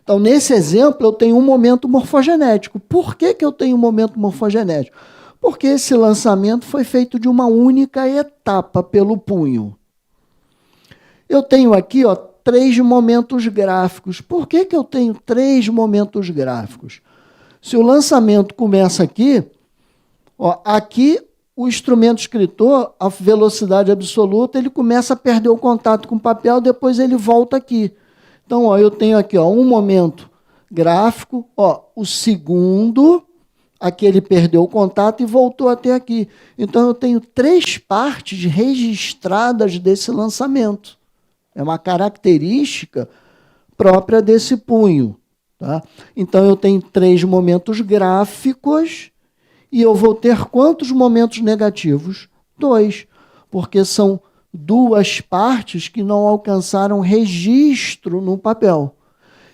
Então, nesse exemplo, eu tenho um momento morfogenético. Por que eu tenho um momento morfogenético? Porque esse lançamento foi feito de uma única etapa pelo punho. Eu tenho aqui 3 momentos gráficos. Por que eu tenho 3 momentos gráficos? Se o lançamento começa aqui, aqui o instrumento escritor, a velocidade absoluta, ele começa a perder o contato com o papel, depois ele volta aqui. Então, eu tenho aqui um momento gráfico, o segundo, aqui ele perdeu o contato e voltou até aqui. Então, eu tenho 3 partes registradas desse lançamento. É uma característica própria desse punho. Tá? Então, eu tenho 3 momentos gráficos e eu vou ter quantos momentos negativos? 2, porque são 2 partes que não alcançaram registro no papel.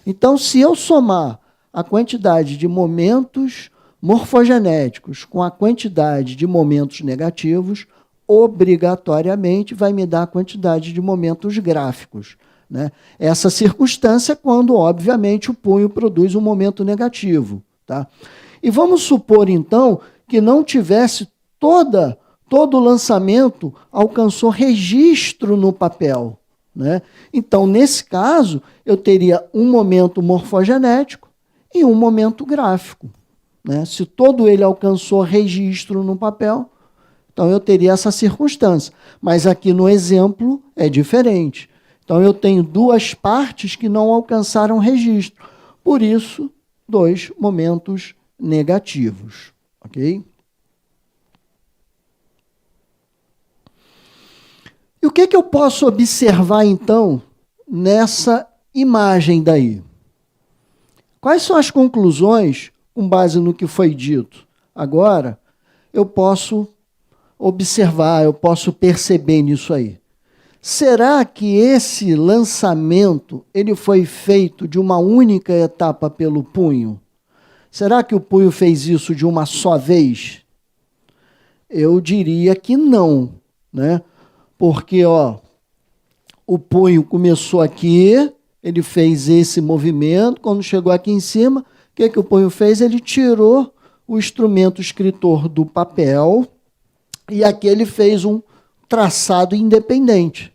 Então, se eu somar a quantidade de momentos morfogenéticos com a quantidade de momentos negativos, obrigatoriamente vai me dar a quantidade de momentos gráficos. Né? Essa circunstância é quando, obviamente, o punho produz um momento negativo. Tá? E vamos supor, então, que não tivesse todo o lançamento alcançou registro no papel. Né? Então, nesse caso, eu teria um momento morfogenético e um momento gráfico. Né? Se todo ele alcançou registro no papel, então eu teria essa circunstância. Mas aqui no exemplo é diferente. Então, eu tenho 2 partes que não alcançaram registro. Por isso, 2 momentos negativos. Ok? E o que eu posso observar, então, nessa imagem daí? Quais são as conclusões, com base no que foi dito? Agora, eu posso observar, eu posso perceber nisso aí. Será que esse lançamento ele foi feito de uma única etapa pelo punho? Será que o punho fez isso de uma só vez? Eu diria que não, né? Porque o punho começou aqui, ele fez esse movimento, quando chegou aqui em cima, o que o punho fez? Ele tirou o instrumento escritor do papel e aqui ele fez um traçado independente.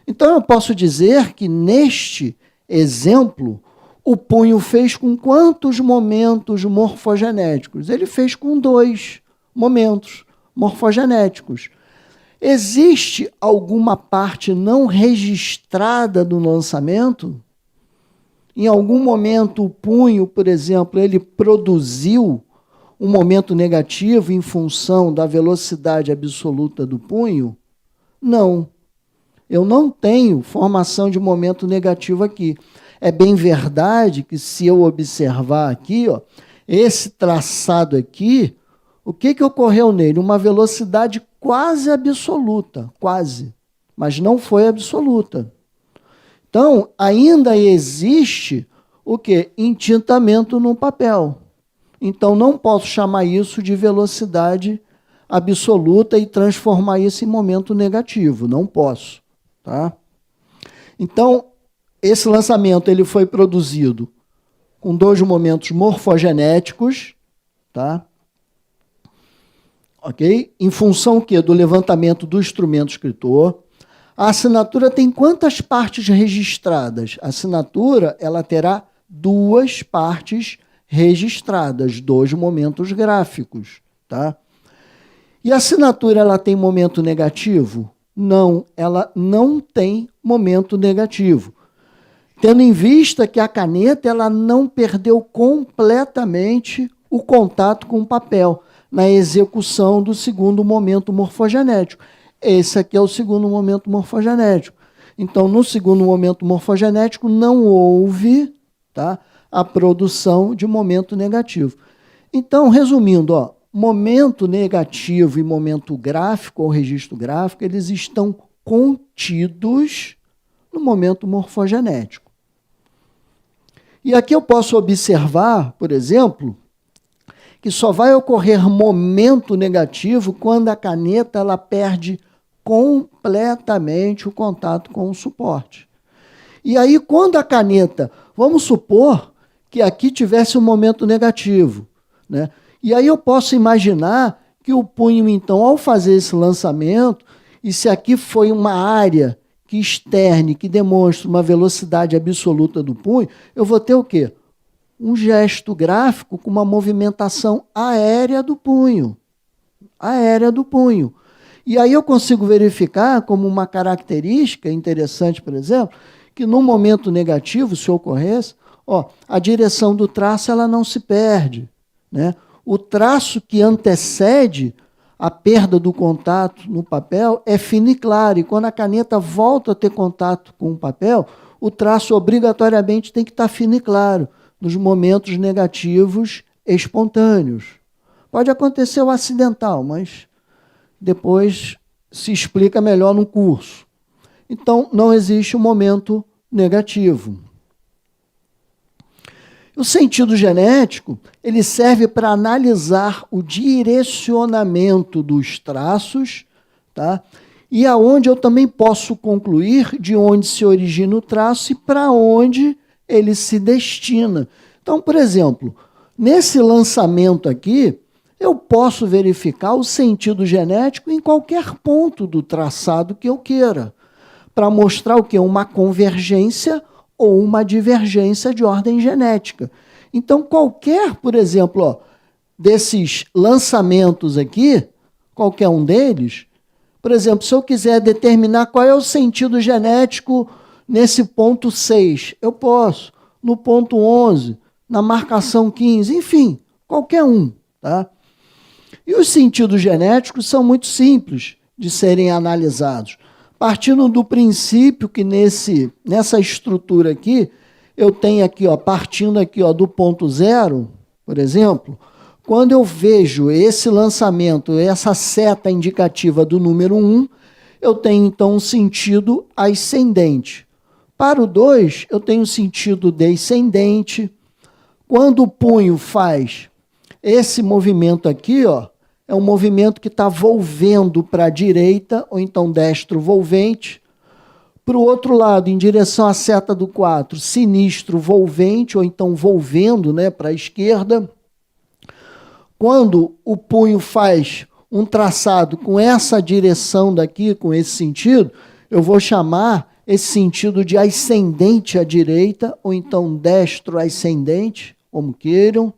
Então, eu posso dizer que, neste exemplo, o punho fez com quantos momentos morfogenéticos? Ele fez com 2 momentos morfogenéticos. Existe alguma parte não registrada do lançamento? Em algum momento, o punho, por exemplo, ele produziu um momento negativo em função da velocidade absoluta do punho? Não. Eu não tenho formação de momento negativo aqui. É bem verdade que, se eu observar aqui, esse traçado aqui, o que ocorreu nele? Uma velocidade quase absoluta, quase, mas não foi absoluta. Então, ainda existe o quê? Entintamento no papel. Então, não posso chamar isso de velocidade absoluta e transformar isso em momento negativo. Não posso. Tá? Então, esse lançamento ele foi produzido com 2 momentos morfogenéticos, tá? Ok? Em função quê? Do levantamento do instrumento escritor. A assinatura tem quantas partes registradas? A assinatura ela terá 2 partes registradas, 2 momentos gráficos. Tá? E a assinatura ela tem momento negativo? Não, ela não tem momento negativo. Tendo em vista que a caneta ela não perdeu completamente o contato com o papel na execução do segundo momento morfogenético. Esse aqui é o segundo momento morfogenético. Então, no segundo momento morfogenético, não houve, tá, a produção de momento negativo. Então, resumindo, ó, momento negativo e momento gráfico, ou registro gráfico, eles estão contidos no momento morfogenético. E aqui eu posso observar, por exemplo, que só vai ocorrer momento negativo quando a caneta ela perde completamente o contato com o suporte. E aí, quando a caneta, vamos supor que aqui tivesse um momento negativo, né? E aí eu posso imaginar que o punho, então, ao fazer esse lançamento, e se aqui foi uma área que externe, que demonstra uma velocidade absoluta do punho, eu vou ter o quê? Um gesto gráfico com uma movimentação aérea do punho. Aérea do punho. E aí eu consigo verificar como uma característica interessante, por exemplo, que no momento negativo, se ocorresse, ó, a direção do traço ela não se perde, né? O traço que antecede a perda do contato no papel é fino e claro, e quando a caneta volta a ter contato com o papel, o traço obrigatoriamente tem que estar fino e claro, nos momentos negativos espontâneos. Pode acontecer o acidental, mas depois se explica melhor no curso. Então, não existe um momento negativo. O sentido genético, ele serve para analisar o direcionamento dos traços, tá? E aonde eu também posso concluir de onde se origina o traço e para onde ele se destina. Então, por exemplo, nesse lançamento aqui, eu posso verificar o sentido genético em qualquer ponto do traçado que eu queira, para mostrar o quê? Uma convergência ou uma divergência de ordem genética. Então, qualquer, por exemplo, ó, desses lançamentos aqui, qualquer um deles, por exemplo, se eu quiser determinar qual é o sentido genético nesse ponto 6, eu posso, no ponto 11, na marcação 15, enfim, qualquer um, tá? E os sentidos genéticos são muito simples de serem analisados. Partindo do princípio que nessa estrutura aqui, eu tenho aqui, ó, partindo aqui, ó, do ponto 0, por exemplo, quando eu vejo esse lançamento, essa seta indicativa do número 1, eu tenho então um sentido ascendente. Para o 2, eu tenho um sentido descendente. Quando o punho faz esse movimento aqui, ó, é um movimento que está volvendo para a direita, ou então destro volvente. Para o outro lado, em direção à seta do 4, sinistro volvente, ou então volvendo, né, para a esquerda. Quando o punho faz um traçado com essa direção daqui, com esse sentido, eu vou chamar esse sentido de ascendente à direita, ou então destro ascendente, como queiram.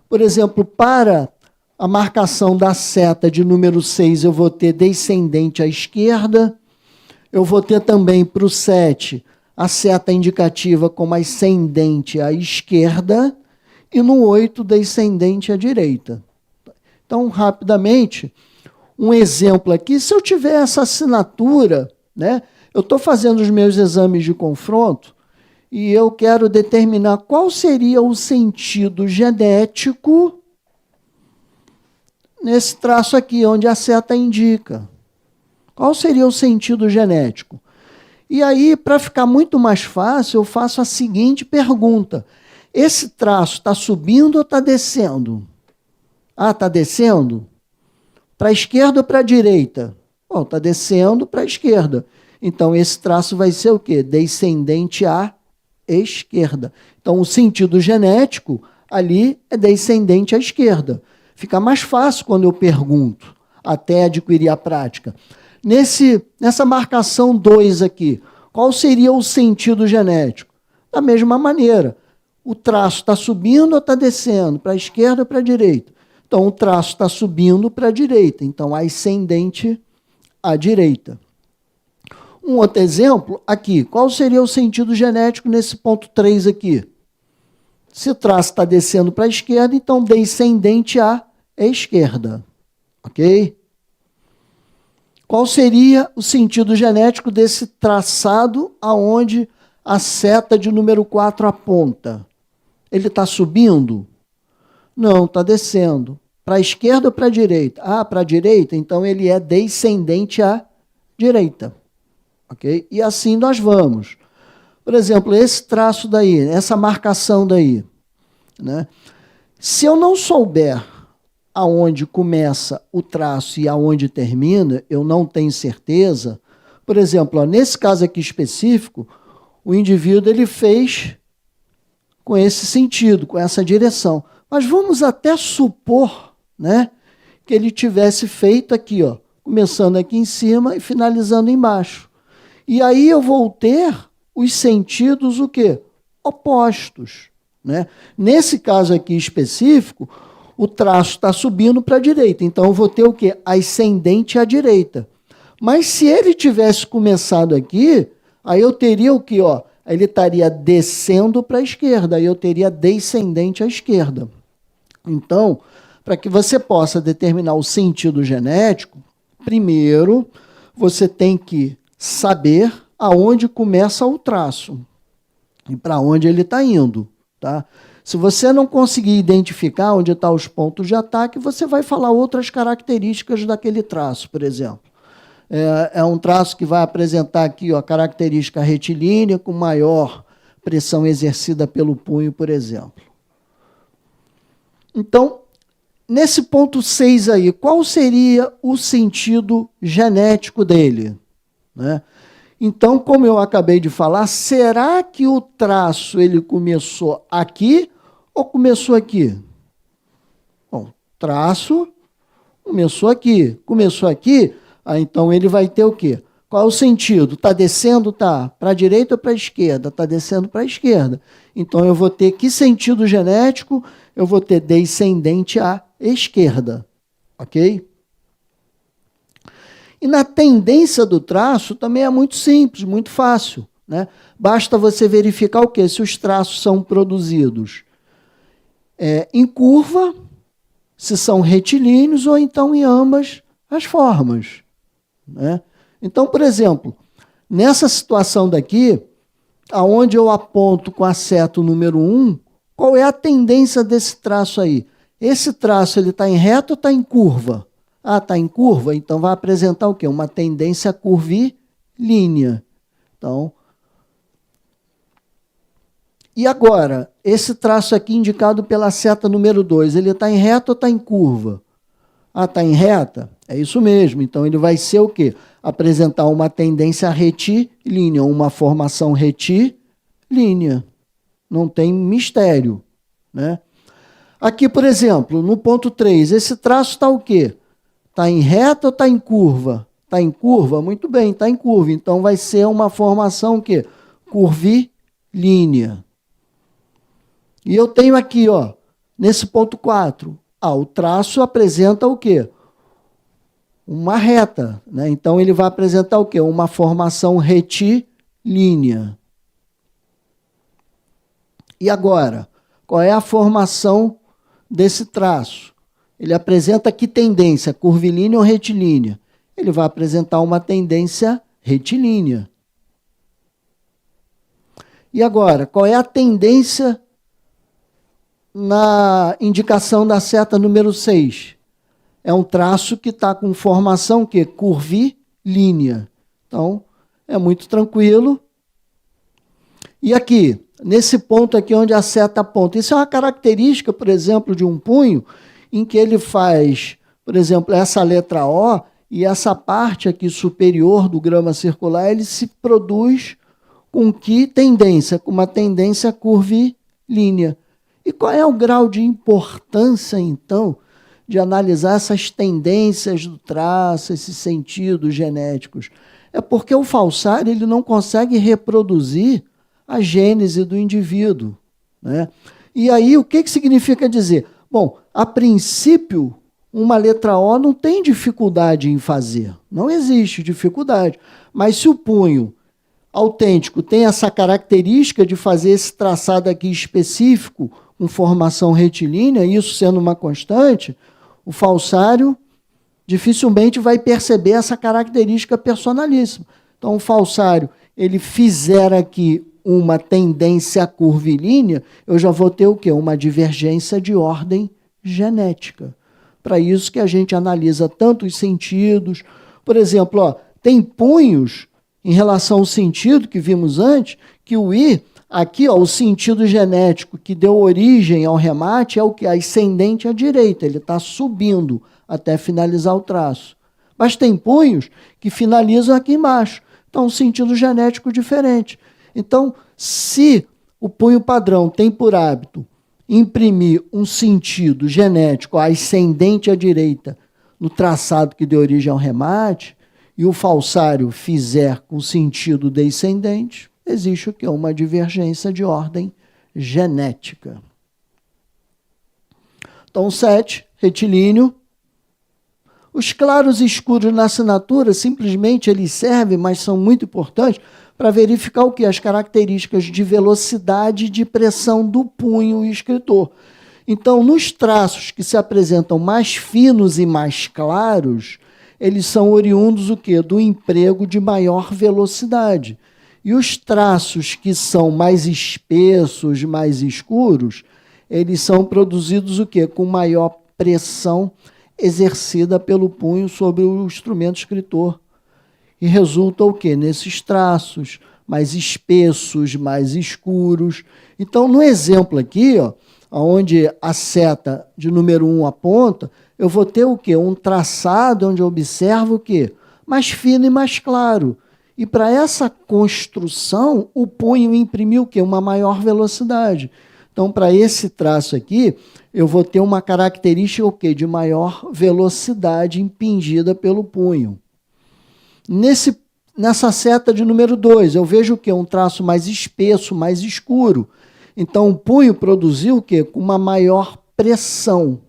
Por exemplo, para a marcação da seta de número 6, eu vou ter descendente à esquerda. Eu vou ter também para o 7 a seta indicativa como ascendente à esquerda. E no 8, descendente à direita. Então, rapidamente, um exemplo aqui. Se eu tiver essa assinatura, né, eu estou fazendo os meus exames de confronto e eu quero determinar qual seria o sentido genético nesse traço aqui, onde a seta indica. Qual seria o sentido genético? E aí, para ficar muito mais fácil, eu faço a seguinte pergunta. Esse traço está subindo ou está descendo? Ah, está descendo? Para a esquerda ou para a direita? Bom, está descendo para a esquerda. Então, esse traço vai ser o quê? Descendente à esquerda. Então, o sentido genético ali é descendente à esquerda. Fica mais fácil quando eu pergunto, até adquirir a prática. Nessa marcação 2 aqui, qual seria o sentido genético? Da mesma maneira, o traço está subindo ou está descendo? Para a esquerda ou para a direita? Então, o traço está subindo para a direita, então ascendente à direita. Um outro exemplo aqui, qual seria o sentido genético nesse ponto 3 aqui? Se o traço está descendo para a esquerda, então descendente à esquerda, ok? qual seria o sentido genético desse traçado aonde a seta de número 4 aponta? Ele está subindo? Não, está descendo. Para a esquerda ou para a direita? Ah, para a direita, então ele é descendente à direita. Okay? E assim nós vamos. Por exemplo, esse traço daí, essa marcação daí, né? Se eu não souber aonde começa o traço e aonde termina, eu não tenho certeza. Por exemplo, ó, nesse caso aqui específico, o indivíduo ele fez com esse sentido, com essa direção. Mas vamos até supor, né, que ele tivesse feito aqui, ó, começando aqui em cima e finalizando embaixo. E aí eu vou ter os sentidos o quê? Opostos. Né? Nesse caso aqui específico, o traço está subindo para a direita. Então eu vou ter o quê? Ascendente à direita. Mas se ele tivesse começado aqui, aí eu teria o quê? Ó, ele estaria descendo para a esquerda, aí eu teria descendente à esquerda. Então, para que você possa determinar o sentido genético, primeiro você tem que saber aonde começa o traço e para onde ele está indo. Tá? Se você não conseguir identificar onde estão os pontos de ataque, você vai falar outras características daquele traço, por exemplo. É um traço que vai apresentar aqui ó, a característica retilínea com maior pressão exercida pelo punho, por exemplo. Então, nesse ponto 6 aí, qual seria o sentido genético dele? Né? Então, como eu acabei de falar, será que o traço ele começou aqui ou começou aqui? Bom, traço começou aqui. Começou aqui, então ele vai ter o quê? Qual é o sentido? Está descendo, tá? Para a direita ou para a esquerda? Está descendo para a esquerda. Então eu vou ter que sentido genético? Eu vou ter descendente à esquerda. Ok? E na tendência do traço também é muito simples, muito fácil. Né? Basta você verificar o quê? Se os traços são produzidos em curva, se são retilíneos ou então em ambas as formas. Né? Então, por exemplo, nessa situação daqui, aonde eu aponto com a seta o número 1, qual é a tendência desse traço aí? Esse traço ele está em reta ou está em curva? Ah, está em curva? Então vai apresentar o quê? Uma tendência curvilínea. Então, e agora, esse traço aqui indicado pela seta número 2, ele está em reta ou está em curva? Ah, está em reta? É isso mesmo. Então ele vai ser o quê? Apresentar uma tendência retilínea, uma formação retilínea. Não tem mistério. Né? Aqui, por exemplo, no ponto 3, esse traço está o quê? Está em reta ou está em curva? Está em curva? Muito bem, está em curva. Então vai ser uma formação o quê? Curvilínea. E eu tenho aqui, ó, nesse ponto 4, o traço apresenta o quê? Uma reta. Né? Então ele vai apresentar o quê? Uma formação retilínea. E agora, qual é a formação desse traço? Ele apresenta que tendência, curvilínea ou retilínea? Ele vai apresentar uma tendência retilínea. E agora, qual é a tendência na indicação da seta número 6? É um traço que está com formação que? Curvilínea. Então, é muito tranquilo. E aqui, nesse ponto aqui onde a seta aponta, isso é uma característica, por exemplo, de um punho, em que ele faz, por exemplo, essa letra O, e essa parte aqui superior do grama circular, ele se produz com que tendência? Com uma tendência curvilínea. E qual é o grau de importância, então, de analisar essas tendências do traço, esses sentidos genéticos? É porque o falsário ele não consegue reproduzir a gênese do indivíduo. Né? E aí, o que significa dizer? Bom, a princípio, uma letra O não tem dificuldade em fazer. Não existe dificuldade. Mas se o punho autêntico tem essa característica de fazer esse traçado aqui específico, com formação retilínea, isso sendo uma constante, o falsário dificilmente vai perceber essa característica personalíssima. Então, o falsário, ele fizer aqui uma tendência curvilínea, eu já vou ter o quê? Uma divergência de ordem genética. Para isso que a gente analisa tanto os sentidos. Por exemplo, ó, tem punhos, em relação ao sentido que vimos antes, que o I, aqui, ó, o sentido genético que deu origem ao remate é o que? Ascendente à direita, ele está subindo até finalizar o traço. Mas tem punhos que finalizam aqui embaixo. Então, um sentido genético diferente. Então, se o punho padrão tem por hábito imprimir um sentido genético ascendente à direita no traçado que deu origem ao remate, e o falsário fizer com sentido descendente, existe o que? Uma divergência de ordem genética. Então, 7, retilíneo. Os claros e escuros na assinatura, simplesmente eles servem, mas são muito importantes, para verificar o que? As características de velocidade e de pressão do punho e escritor. Então, nos traços que se apresentam mais finos e mais claros, eles são oriundos o quê? Do emprego de maior velocidade. E os traços que são mais espessos, mais escuros, eles são produzidos o quê? Com maior pressão exercida pelo punho sobre o instrumento escritor. E resulta o quê? Nesses traços mais espessos, mais escuros. Então, no exemplo aqui, ó, onde a seta de número 1 aponta, eu vou ter o quê? Um traçado onde eu observo o quê? Mais fino e mais claro. E para essa construção, o punho imprimiu o quê? Uma maior velocidade. Então, para esse traço aqui, eu vou ter uma característica o quê? De maior velocidade impingida pelo punho. Nessa seta de número 2, eu vejo o quê? Um traço mais espesso, mais escuro. Então, o punho produziu o quê? Com uma maior pressão.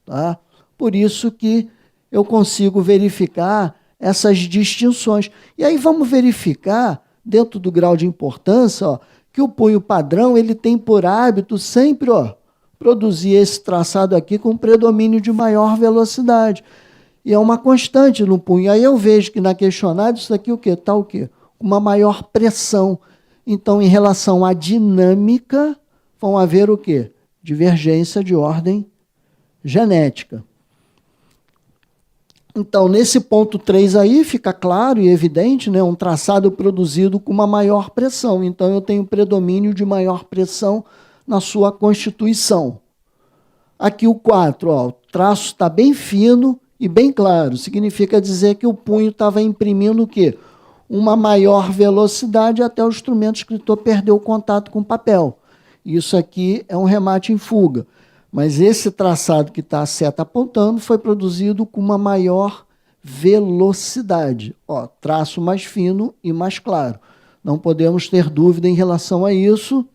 Tá? Por isso que eu consigo verificar essas distinções. E aí vamos verificar, dentro do grau de importância, ó, que o punho padrão ele tem por hábito sempre produzir esse traçado aqui com predomínio de maior velocidade. E é uma constante no punho. Aí eu vejo que na questionário isso daqui o quê? Está o quê? Uma maior pressão. Então, em relação à dinâmica, vão haver o quê? Divergência de ordem genética. Então, nesse ponto 3 aí, fica claro e evidente, né, um traçado produzido com uma maior pressão. Então, eu tenho predomínio de maior pressão na sua constituição. Aqui o 4, ó, o traço está bem fino e bem claro. Significa dizer que o punho estava imprimindo o quê? Uma maior velocidade até o instrumento escritor perder o contato com o papel. Isso aqui é um remate em fuga. Mas esse traçado que está a seta apontando foi produzido com uma maior velocidade. Ó, traço mais fino e mais claro. Não podemos ter dúvida em relação a isso.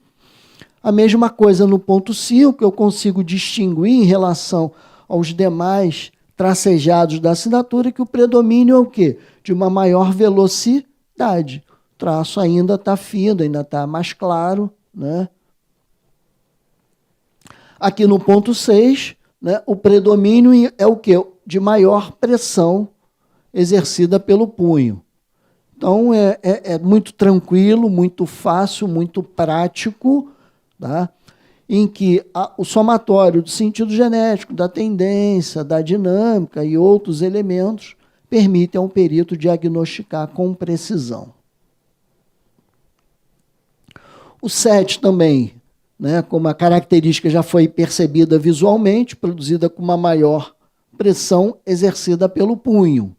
A mesma coisa no ponto 5, eu consigo distinguir em relação aos demais tracejados da assinatura que o predomínio é o quê? De uma maior velocidade. O traço ainda está fino, ainda está mais claro, né? Aqui no ponto 6, né, o predomínio é o quê? De maior pressão exercida pelo punho. Então, é muito tranquilo, muito fácil, muito prático, tá? Em que o somatório do sentido genético, da tendência, da dinâmica e outros elementos permitem ao perito diagnosticar com precisão. O 7 também, né, como a característica já foi percebida visualmente, produzida com uma maior pressão exercida pelo punho.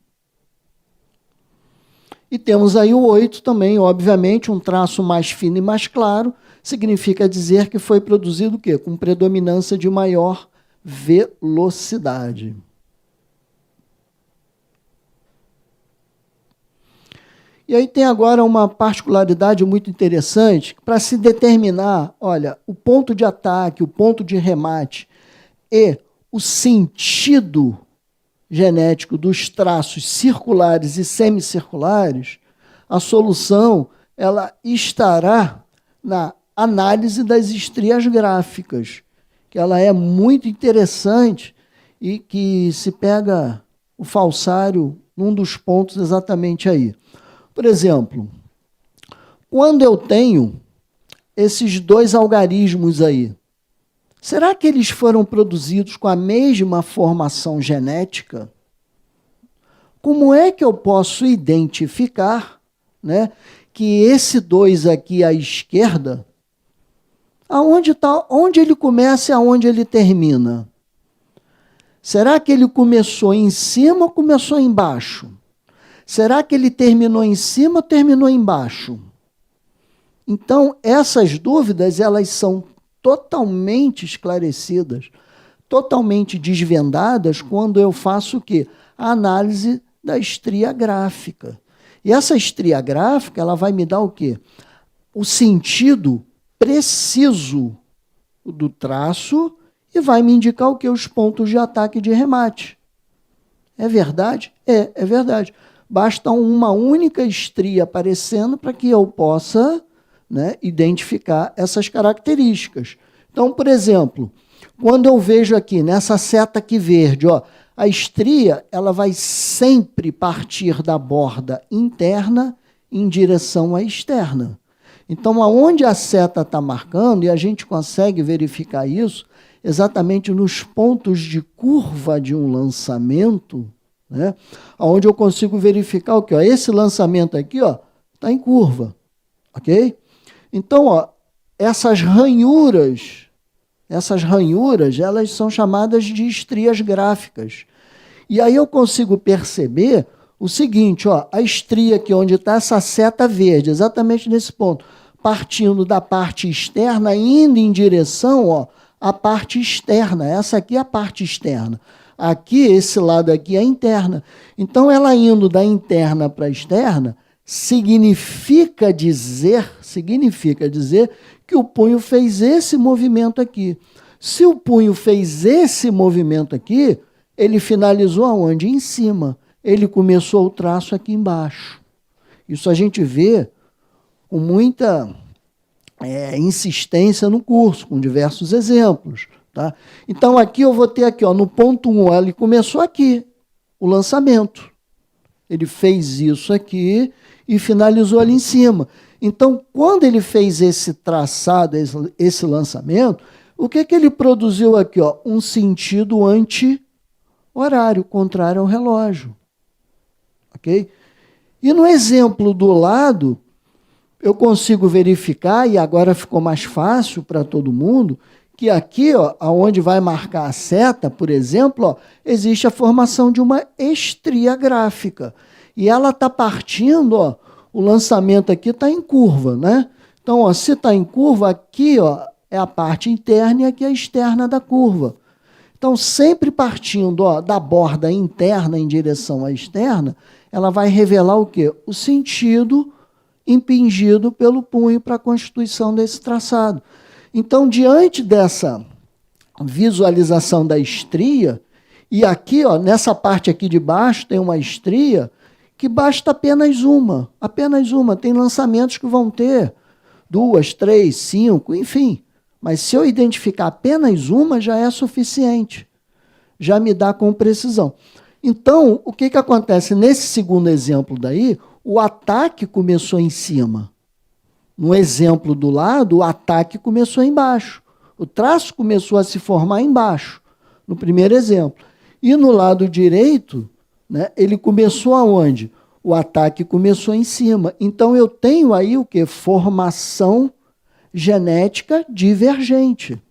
E temos aí o 8 também, obviamente, um traço mais fino e mais claro, significa dizer que foi produzido o quê? Com predominância de maior velocidade. E aí tem agora uma particularidade muito interessante, para se determinar, olha, o ponto de ataque, o ponto de remate e o sentido genético dos traços circulares e semicirculares, a solução ela estará na análise das estrias gráficas, que ela é muito interessante e que se pega o falsário num dos pontos exatamente aí. Por exemplo, quando eu tenho esses dois algarismos aí, será que eles foram produzidos com a mesma formação genética? Como é que eu posso identificar, né, que esse 2 aqui à esquerda, onde ele começa e aonde ele termina? Será que ele começou em cima ou começou embaixo? Será que ele terminou em cima ou terminou embaixo? Então, essas dúvidas, elas são totalmente esclarecidas, totalmente desvendadas quando eu faço o quê? A análise da estria gráfica. E essa estria gráfica, ela vai me dar o quê? O sentido preciso do traço e vai me indicar o quê? Os pontos de ataque e de remate. É verdade? É verdade. Basta uma única estria aparecendo para que eu possa, né, identificar essas características. Então, por exemplo, quando eu vejo aqui, nessa seta aqui verde, ó, a estria, ela vai sempre partir da borda interna em direção à externa. Então, aonde a seta está marcando, e a gente consegue verificar isso exatamente nos pontos de curva de um lançamento, né, onde eu consigo verificar o quê? Ó, esse lançamento aqui está em curva, ok? Então, ó, essas ranhuras, elas são chamadas de estrias gráficas. E aí eu consigo perceber o seguinte, ó, a estria aqui onde está essa seta verde, exatamente nesse ponto, partindo da parte externa, indo em direção, ó, à parte externa. Essa aqui é a parte externa. Aqui, esse lado aqui é a interna. Então, ela indo da interna para a externa, significa dizer que o punho fez esse movimento aqui. Se o punho fez esse movimento aqui, ele finalizou aonde? Em cima. Ele começou o traço aqui embaixo. Isso a gente vê com muita insistência no curso, com diversos exemplos. Tá? Então, aqui eu vou ter aqui, ó, no ponto 1, ele começou aqui, o lançamento. Ele fez isso aqui e finalizou ali em cima. Então, quando ele fez esse traçado, esse lançamento, o que ele produziu aqui? Ó? Um sentido anti-horário, contrário ao relógio. Ok? E no exemplo do lado, eu consigo verificar, e agora ficou mais fácil para todo mundo, que aqui, ó, onde vai marcar a seta, por exemplo, ó, existe a formação de uma estria gráfica. E ela está partindo, ó, o lançamento aqui está em curva, né? Então, ó, se está em curva, aqui, ó, é a parte interna e aqui é a externa da curva. Então, sempre partindo, ó, da borda interna em direção à externa, ela vai revelar o quê? O sentido impingido pelo punho para a constituição desse traçado. Então, diante dessa visualização da estria, e aqui, ó, nessa parte aqui de baixo, tem uma estria que basta apenas uma. Tem lançamentos que vão ter 2, 3, 5, enfim. Mas se eu identificar apenas uma, já é suficiente. Já me dá com precisão. Então, o que acontece? Nesse segundo exemplo daí, o ataque começou em cima. No exemplo do lado, o ataque começou embaixo. O traço começou a se formar embaixo, no primeiro exemplo. E no lado direito, né, ele começou aonde? O ataque começou em cima. Então, eu tenho aí o quê? Formação genética divergente.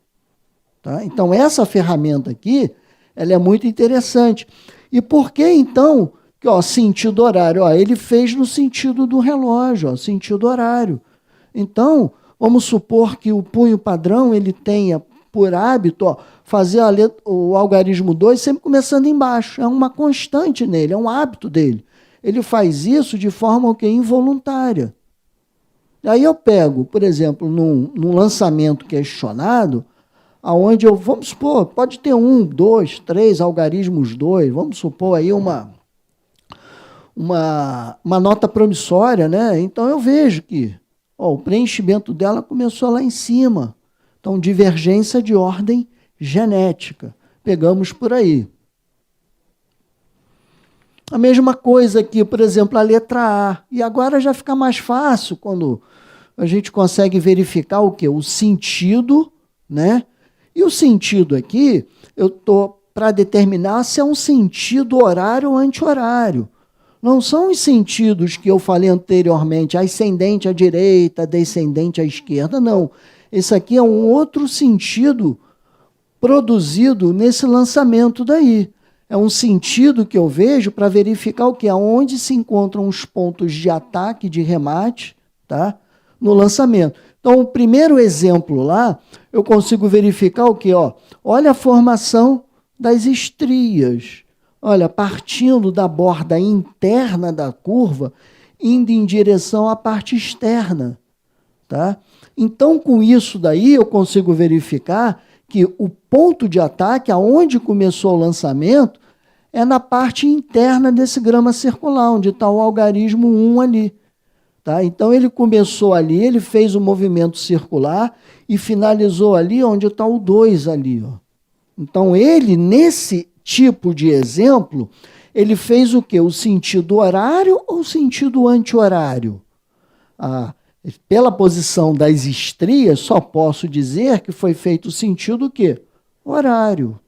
Tá? Então, essa ferramenta aqui, ela é muito interessante. E por que, então, que, ó, sentido horário? Ó, ele fez no sentido do relógio, ó, sentido horário. Então, vamos supor que o punho padrão ele tenha por hábito, ó, fazer o algarismo 2 sempre começando embaixo. É uma constante nele, é um hábito dele. Ele faz isso de forma o quê? Involuntária. Aí eu pego, por exemplo, num lançamento questionado, aonde eu, vamos supor, pode ter 1, 2, 3 algarismos 2, vamos supor aí uma nota promissória, né? Então eu vejo que o preenchimento dela começou lá em cima. Então, divergência de ordem genética. Pegamos por aí. A mesma coisa aqui, por exemplo, a letra A. E agora já fica mais fácil quando a gente consegue verificar o quê? O sentido, né? E o sentido aqui, eu estou para determinar se é um sentido horário ou anti-horário. Não são os sentidos que eu falei anteriormente, ascendente à direita, descendente à esquerda, não. Esse aqui é um outro sentido produzido nesse lançamento daí. É um sentido que eu vejo para verificar o que? Aonde se encontram os pontos de ataque, de remate, tá? No lançamento. Então, o primeiro exemplo lá, eu consigo verificar o quê? Ó, olha a formação das estrias. Olha, partindo da borda interna da curva, indo em direção à parte externa. Tá? Então, com isso daí, eu consigo verificar que o ponto de ataque, aonde começou o lançamento, é na parte interna desse grama circular, onde está o algarismo 1 ali. Tá? Então, ele começou ali, ele fez o movimento circular e finalizou ali onde está o 2 ali. Ó. Então, ele, nesse tipo de exemplo, ele fez o quê? O sentido horário ou o sentido anti-horário? Pela posição das estrias, só posso dizer que foi feito o sentido o quê? Horário.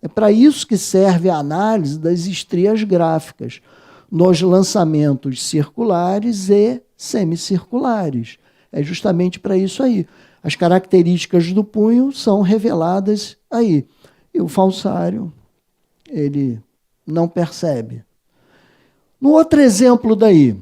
É para isso que serve a análise das estrias gráficas, nos lançamentos circulares e semicirculares. É justamente para isso aí. As características do punho são reveladas aí. E o falsário, ele não percebe. No outro exemplo daí,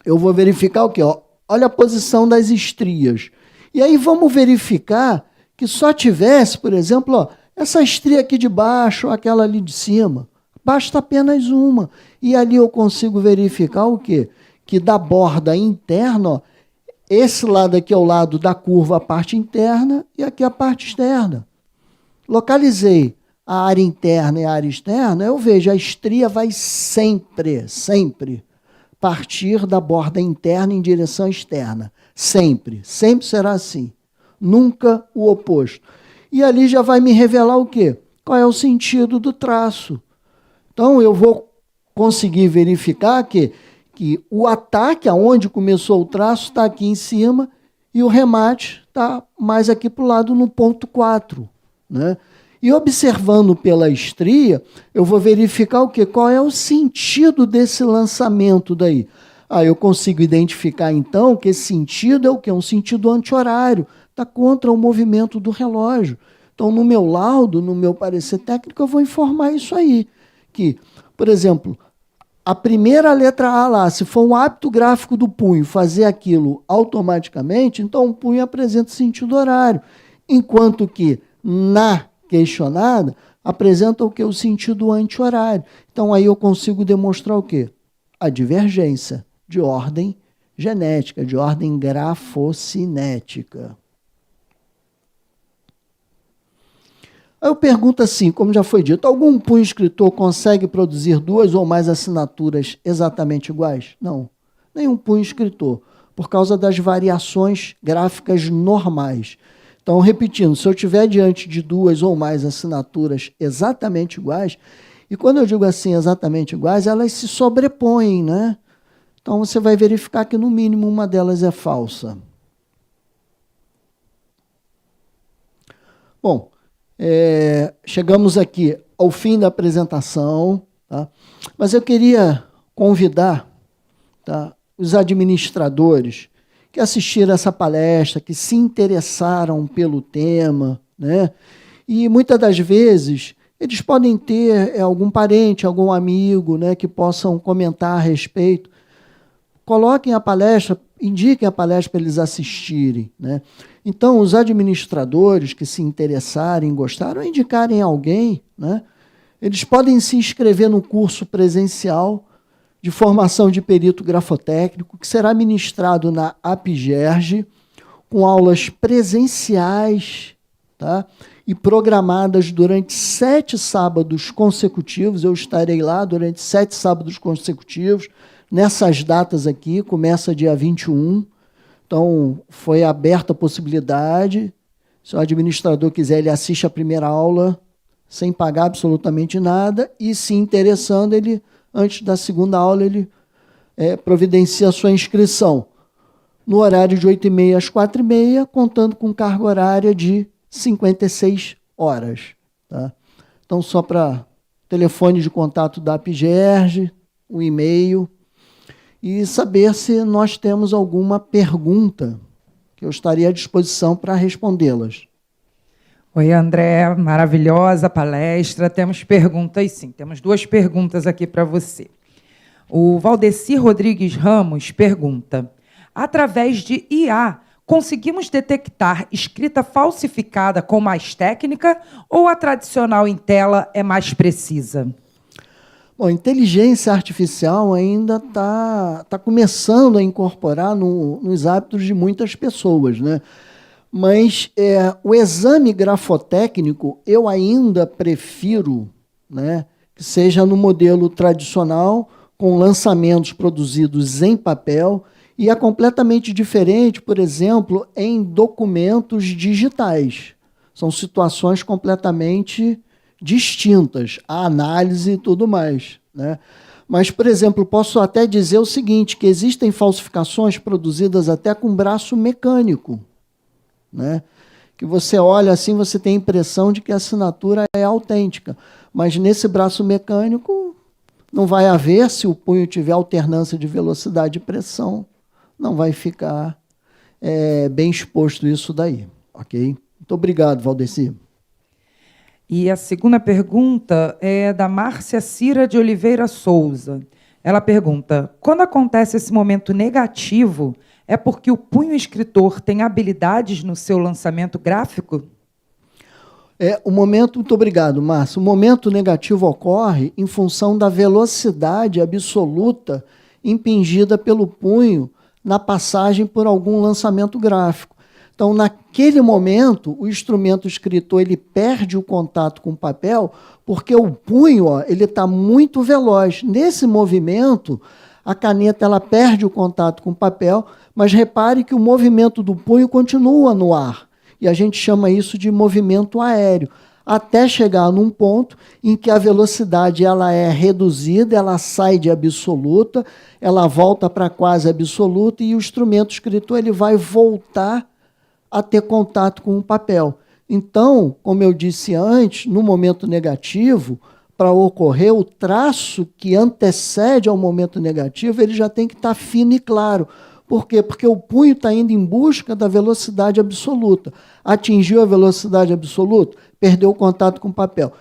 eu vou verificar o quê? Olha a posição das estrias. E aí vamos verificar que só tivesse, por exemplo, ó, essa estria aqui de baixo, aquela ali de cima. Basta apenas uma. E ali eu consigo verificar o quê? Que da borda interna, ó, esse lado aqui é o lado da curva, a parte interna, e aqui a parte externa. Localizei a área interna e a área externa, eu vejo a estria vai sempre partir da borda interna em direção externa. Sempre será assim. Nunca o oposto. E ali já vai me revelar o quê? Qual é o sentido do traço. Então, eu vou conseguir verificar que o ataque, aonde começou o traço, está aqui em cima, e o remate está mais aqui para o lado, no ponto 4. Né? E observando pela estria, eu vou verificar o quê? Qual é o sentido desse lançamento daí. Eu consigo identificar, então, que esse sentido é o quê? Um sentido anti-horário, está contra o movimento do relógio. Então, no meu laudo, no meu parecer técnico, eu vou informar isso aí. Que, por exemplo, a primeira letra A lá, se for um hábito gráfico do punho fazer aquilo automaticamente, então o punho apresenta sentido horário. Enquanto que na questionada apresenta o que? O sentido anti-horário. Então aí eu consigo demonstrar o quê? A divergência de ordem genética, de ordem grafocinética. Aí eu pergunto assim, como já foi dito, algum punho escritor consegue produzir duas ou mais assinaturas exatamente iguais? Não, nenhum punho escritor, por causa das variações gráficas normais. Então, repetindo, se eu estiver diante de duas ou mais assinaturas exatamente iguais, e quando eu digo assim exatamente iguais, elas se sobrepõem, né? Então, você vai verificar que, no mínimo, uma delas é falsa. Bom, chegamos aqui ao fim da apresentação, tá? Mas eu queria convidar, tá, os administradores que assistiram essa palestra, que se interessaram pelo tema, né? E muitas das vezes eles podem ter algum parente, algum amigo, né, que possam comentar a respeito. Coloquem a palestra, indiquem a palestra para eles assistirem, né? Então, os administradores que se interessarem, gostaram, indicarem alguém, né? Eles podem se inscrever no curso presencial de formação de perito grafotécnico, que será ministrado na Apgerge, com aulas presenciais, tá? E programadas durante 7 sábados consecutivos. Eu estarei lá durante 7 sábados consecutivos, nessas datas aqui, começa dia 21. Então, foi aberta a possibilidade. Se o administrador quiser, ele assiste a primeira aula sem pagar absolutamente nada, e se interessando, ele antes da segunda aula ele providencia a sua inscrição. No horário de 8h30 às 4h30, contando com carga horária de 56 horas. Tá? Então, só para telefone de contato da APGERG, o e-mail, e saber se nós temos alguma pergunta, que eu estaria à disposição para respondê-las. Oi, André, maravilhosa palestra. Temos perguntas, sim. Temos 2 perguntas aqui para você. O Valdeci Rodrigues Ramos pergunta: através de IA, conseguimos detectar escrita falsificada com mais técnica ou a tradicional em tela é mais precisa? Bom, a inteligência artificial ainda está começando a incorporar nos hábitos de muitas pessoas, né? Mas o exame grafotécnico eu ainda prefiro, né, que seja no modelo tradicional, com lançamentos produzidos em papel, e é completamente diferente, por exemplo, em documentos digitais. São situações completamente distintas, a análise e tudo mais, né? Mas, por exemplo, posso até dizer o seguinte, que existem falsificações produzidas até com braço mecânico, né? Que você olha assim, você tem a impressão de que a assinatura é autêntica, mas nesse braço mecânico não vai haver, se o punho tiver alternância de velocidade e pressão, não vai ficar bem exposto isso daí, ok? Muito obrigado, Valdeci. E a segunda pergunta é da Márcia Cira de Oliveira Souza. Ela pergunta: quando acontece esse momento negativo, é porque o punho escritor tem habilidades no seu lançamento gráfico? Muito obrigado, Márcia. O momento negativo ocorre em função da velocidade absoluta impingida pelo punho na passagem por algum lançamento gráfico. Então, naquele momento, o instrumento escritor ele perde o contato com o papel porque o punho ele está muito veloz. Nesse movimento, a caneta ela perde o contato com o papel, mas repare que o movimento do punho continua no ar. E a gente chama isso de movimento aéreo, até chegar num ponto em que a velocidade ela é reduzida, ela sai de absoluta, ela volta para quase absoluta e o instrumento escritor ele vai voltar a ter contato com o papel. Então, como eu disse antes, no momento negativo, para ocorrer o traço que antecede ao momento negativo, ele já tem que estar fino e claro. Por quê? Porque o punho está indo em busca da velocidade absoluta. Atingiu a velocidade absoluta, perdeu o contato com o papel.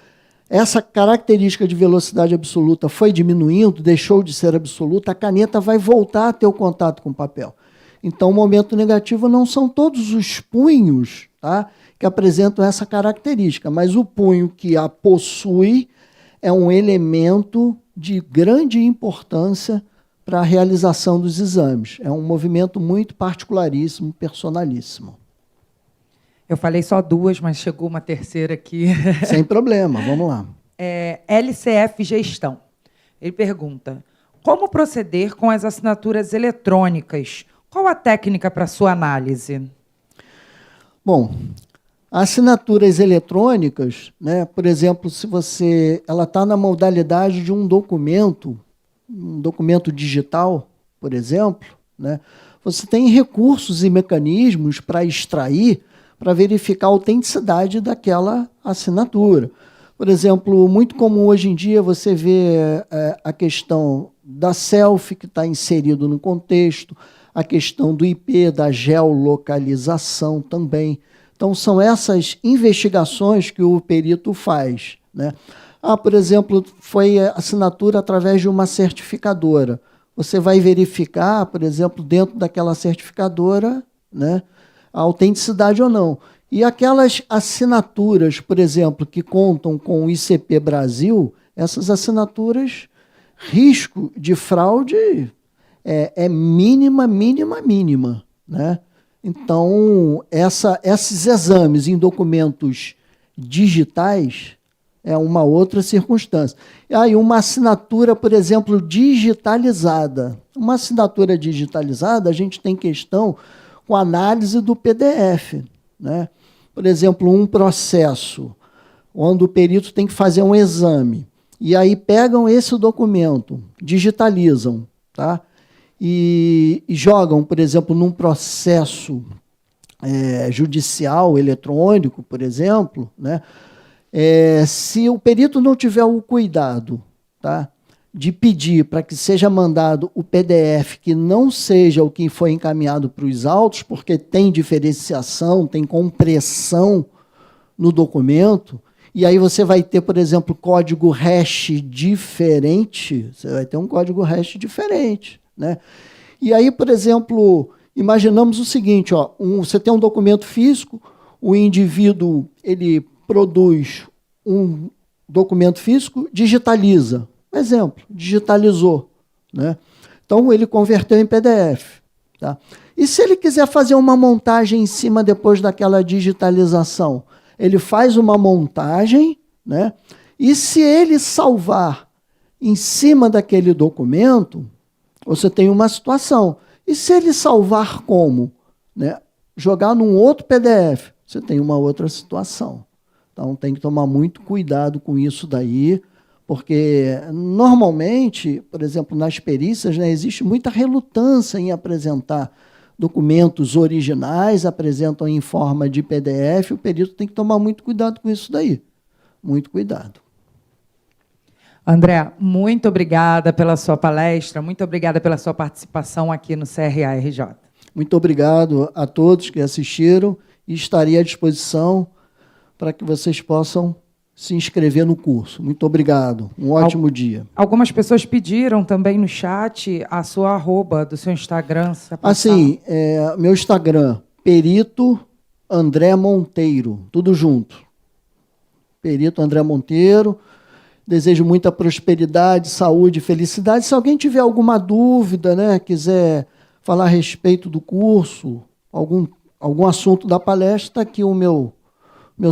Essa característica de velocidade absoluta foi diminuindo, deixou de ser absoluta, a caneta vai voltar a ter o contato com o papel. Então, o momento negativo não são todos os punhos, tá, que apresentam essa característica, mas o punho que a possui é um elemento de grande importância para a realização dos exames. É um movimento muito particularíssimo, personalíssimo. Eu falei só 2, mas chegou uma terceira aqui. Sem problema, vamos lá. LCF Gestão. Ele pergunta: como proceder com as assinaturas eletrônicas? Qual a técnica para sua análise? Bom, assinaturas eletrônicas, né, por exemplo, se ela está na modalidade de um documento digital, por exemplo, né, você tem recursos e mecanismos para extrair, para verificar a autenticidade daquela assinatura. Por exemplo, muito comum hoje em dia você vê a questão da selfie que está inserido no contexto, a questão do IP, da geolocalização também. Então, são essas investigações que o perito faz, né? Por exemplo, foi assinatura através de uma certificadora. Você vai verificar, por exemplo, dentro daquela certificadora, né, a autenticidade ou não. E aquelas assinaturas, por exemplo, que contam com o ICP Brasil, essas assinaturas, risco de fraude é mínima, né? Então, esses exames em documentos digitais é uma outra circunstância. E aí, uma assinatura, por exemplo, digitalizada. Uma assinatura digitalizada, a gente tem questão com análise do PDF, né? Por exemplo, um processo onde o perito tem que fazer um exame. e aí pegam esse documento, digitalizam, tá? E jogam, por exemplo, num processo judicial eletrônico, por exemplo, né? Se o perito não tiver o cuidado, tá, de pedir para que seja mandado o PDF que não seja o que foi encaminhado para os autos, porque tem diferenciação, tem compressão no documento, e aí você vai ter, por exemplo, código hash diferente, você vai ter um código hash diferente, né? E aí, por exemplo, imaginamos o seguinte, ó, você tem um documento físico, o indivíduo ele produz um documento físico, digitaliza. Exemplo, digitalizou, né? Então, ele converteu em PDF. Tá? E se ele quiser fazer uma montagem em cima depois daquela digitalização? Ele faz uma montagem, né? E se ele salvar em cima daquele documento, você tem uma situação. E se ele salvar como? Né? Jogar num outro PDF, você tem uma outra situação. Então, tem que tomar muito cuidado com isso daí, porque, normalmente, por exemplo, nas perícias, né, existe muita relutância em apresentar documentos originais, apresentam em forma de PDF, o perito tem que tomar muito cuidado com isso daí. Muito cuidado. André, muito obrigada pela sua palestra, muito obrigada pela sua participação aqui no CRA-RJ. Muito obrigado a todos que assistiram e estarei à disposição para que vocês possam se inscrever no curso. Muito obrigado. Um ótimo dia. Algumas pessoas pediram também no chat a sua arroba do seu Instagram. Assim, meu Instagram, Perito André Monteiro, tudo junto. Perito André Monteiro. Desejo muita prosperidade, saúde, felicidade. Se alguém tiver alguma dúvida, né, quiser falar a respeito do curso, algum assunto da palestra, está aqui o meu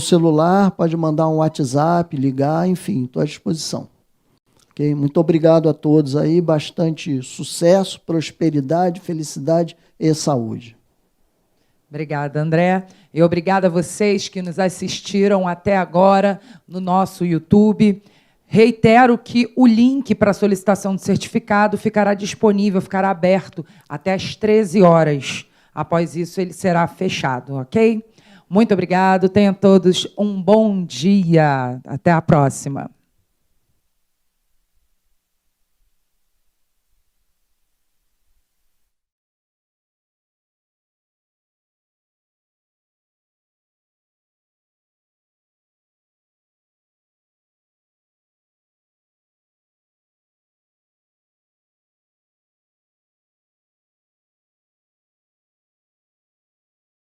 celular, pode mandar um WhatsApp, ligar, enfim, estou à disposição. Okay? Muito obrigado a todos aí, bastante sucesso, prosperidade, felicidade e saúde. Obrigada, André. E obrigada a vocês que nos assistiram até agora no nosso YouTube. Reitero que o link para a solicitação do certificado ficará disponível, ficará aberto até às 13 horas. Após isso, ele será fechado, ok? Muito obrigado. Tenham todos um bom dia. Até a próxima.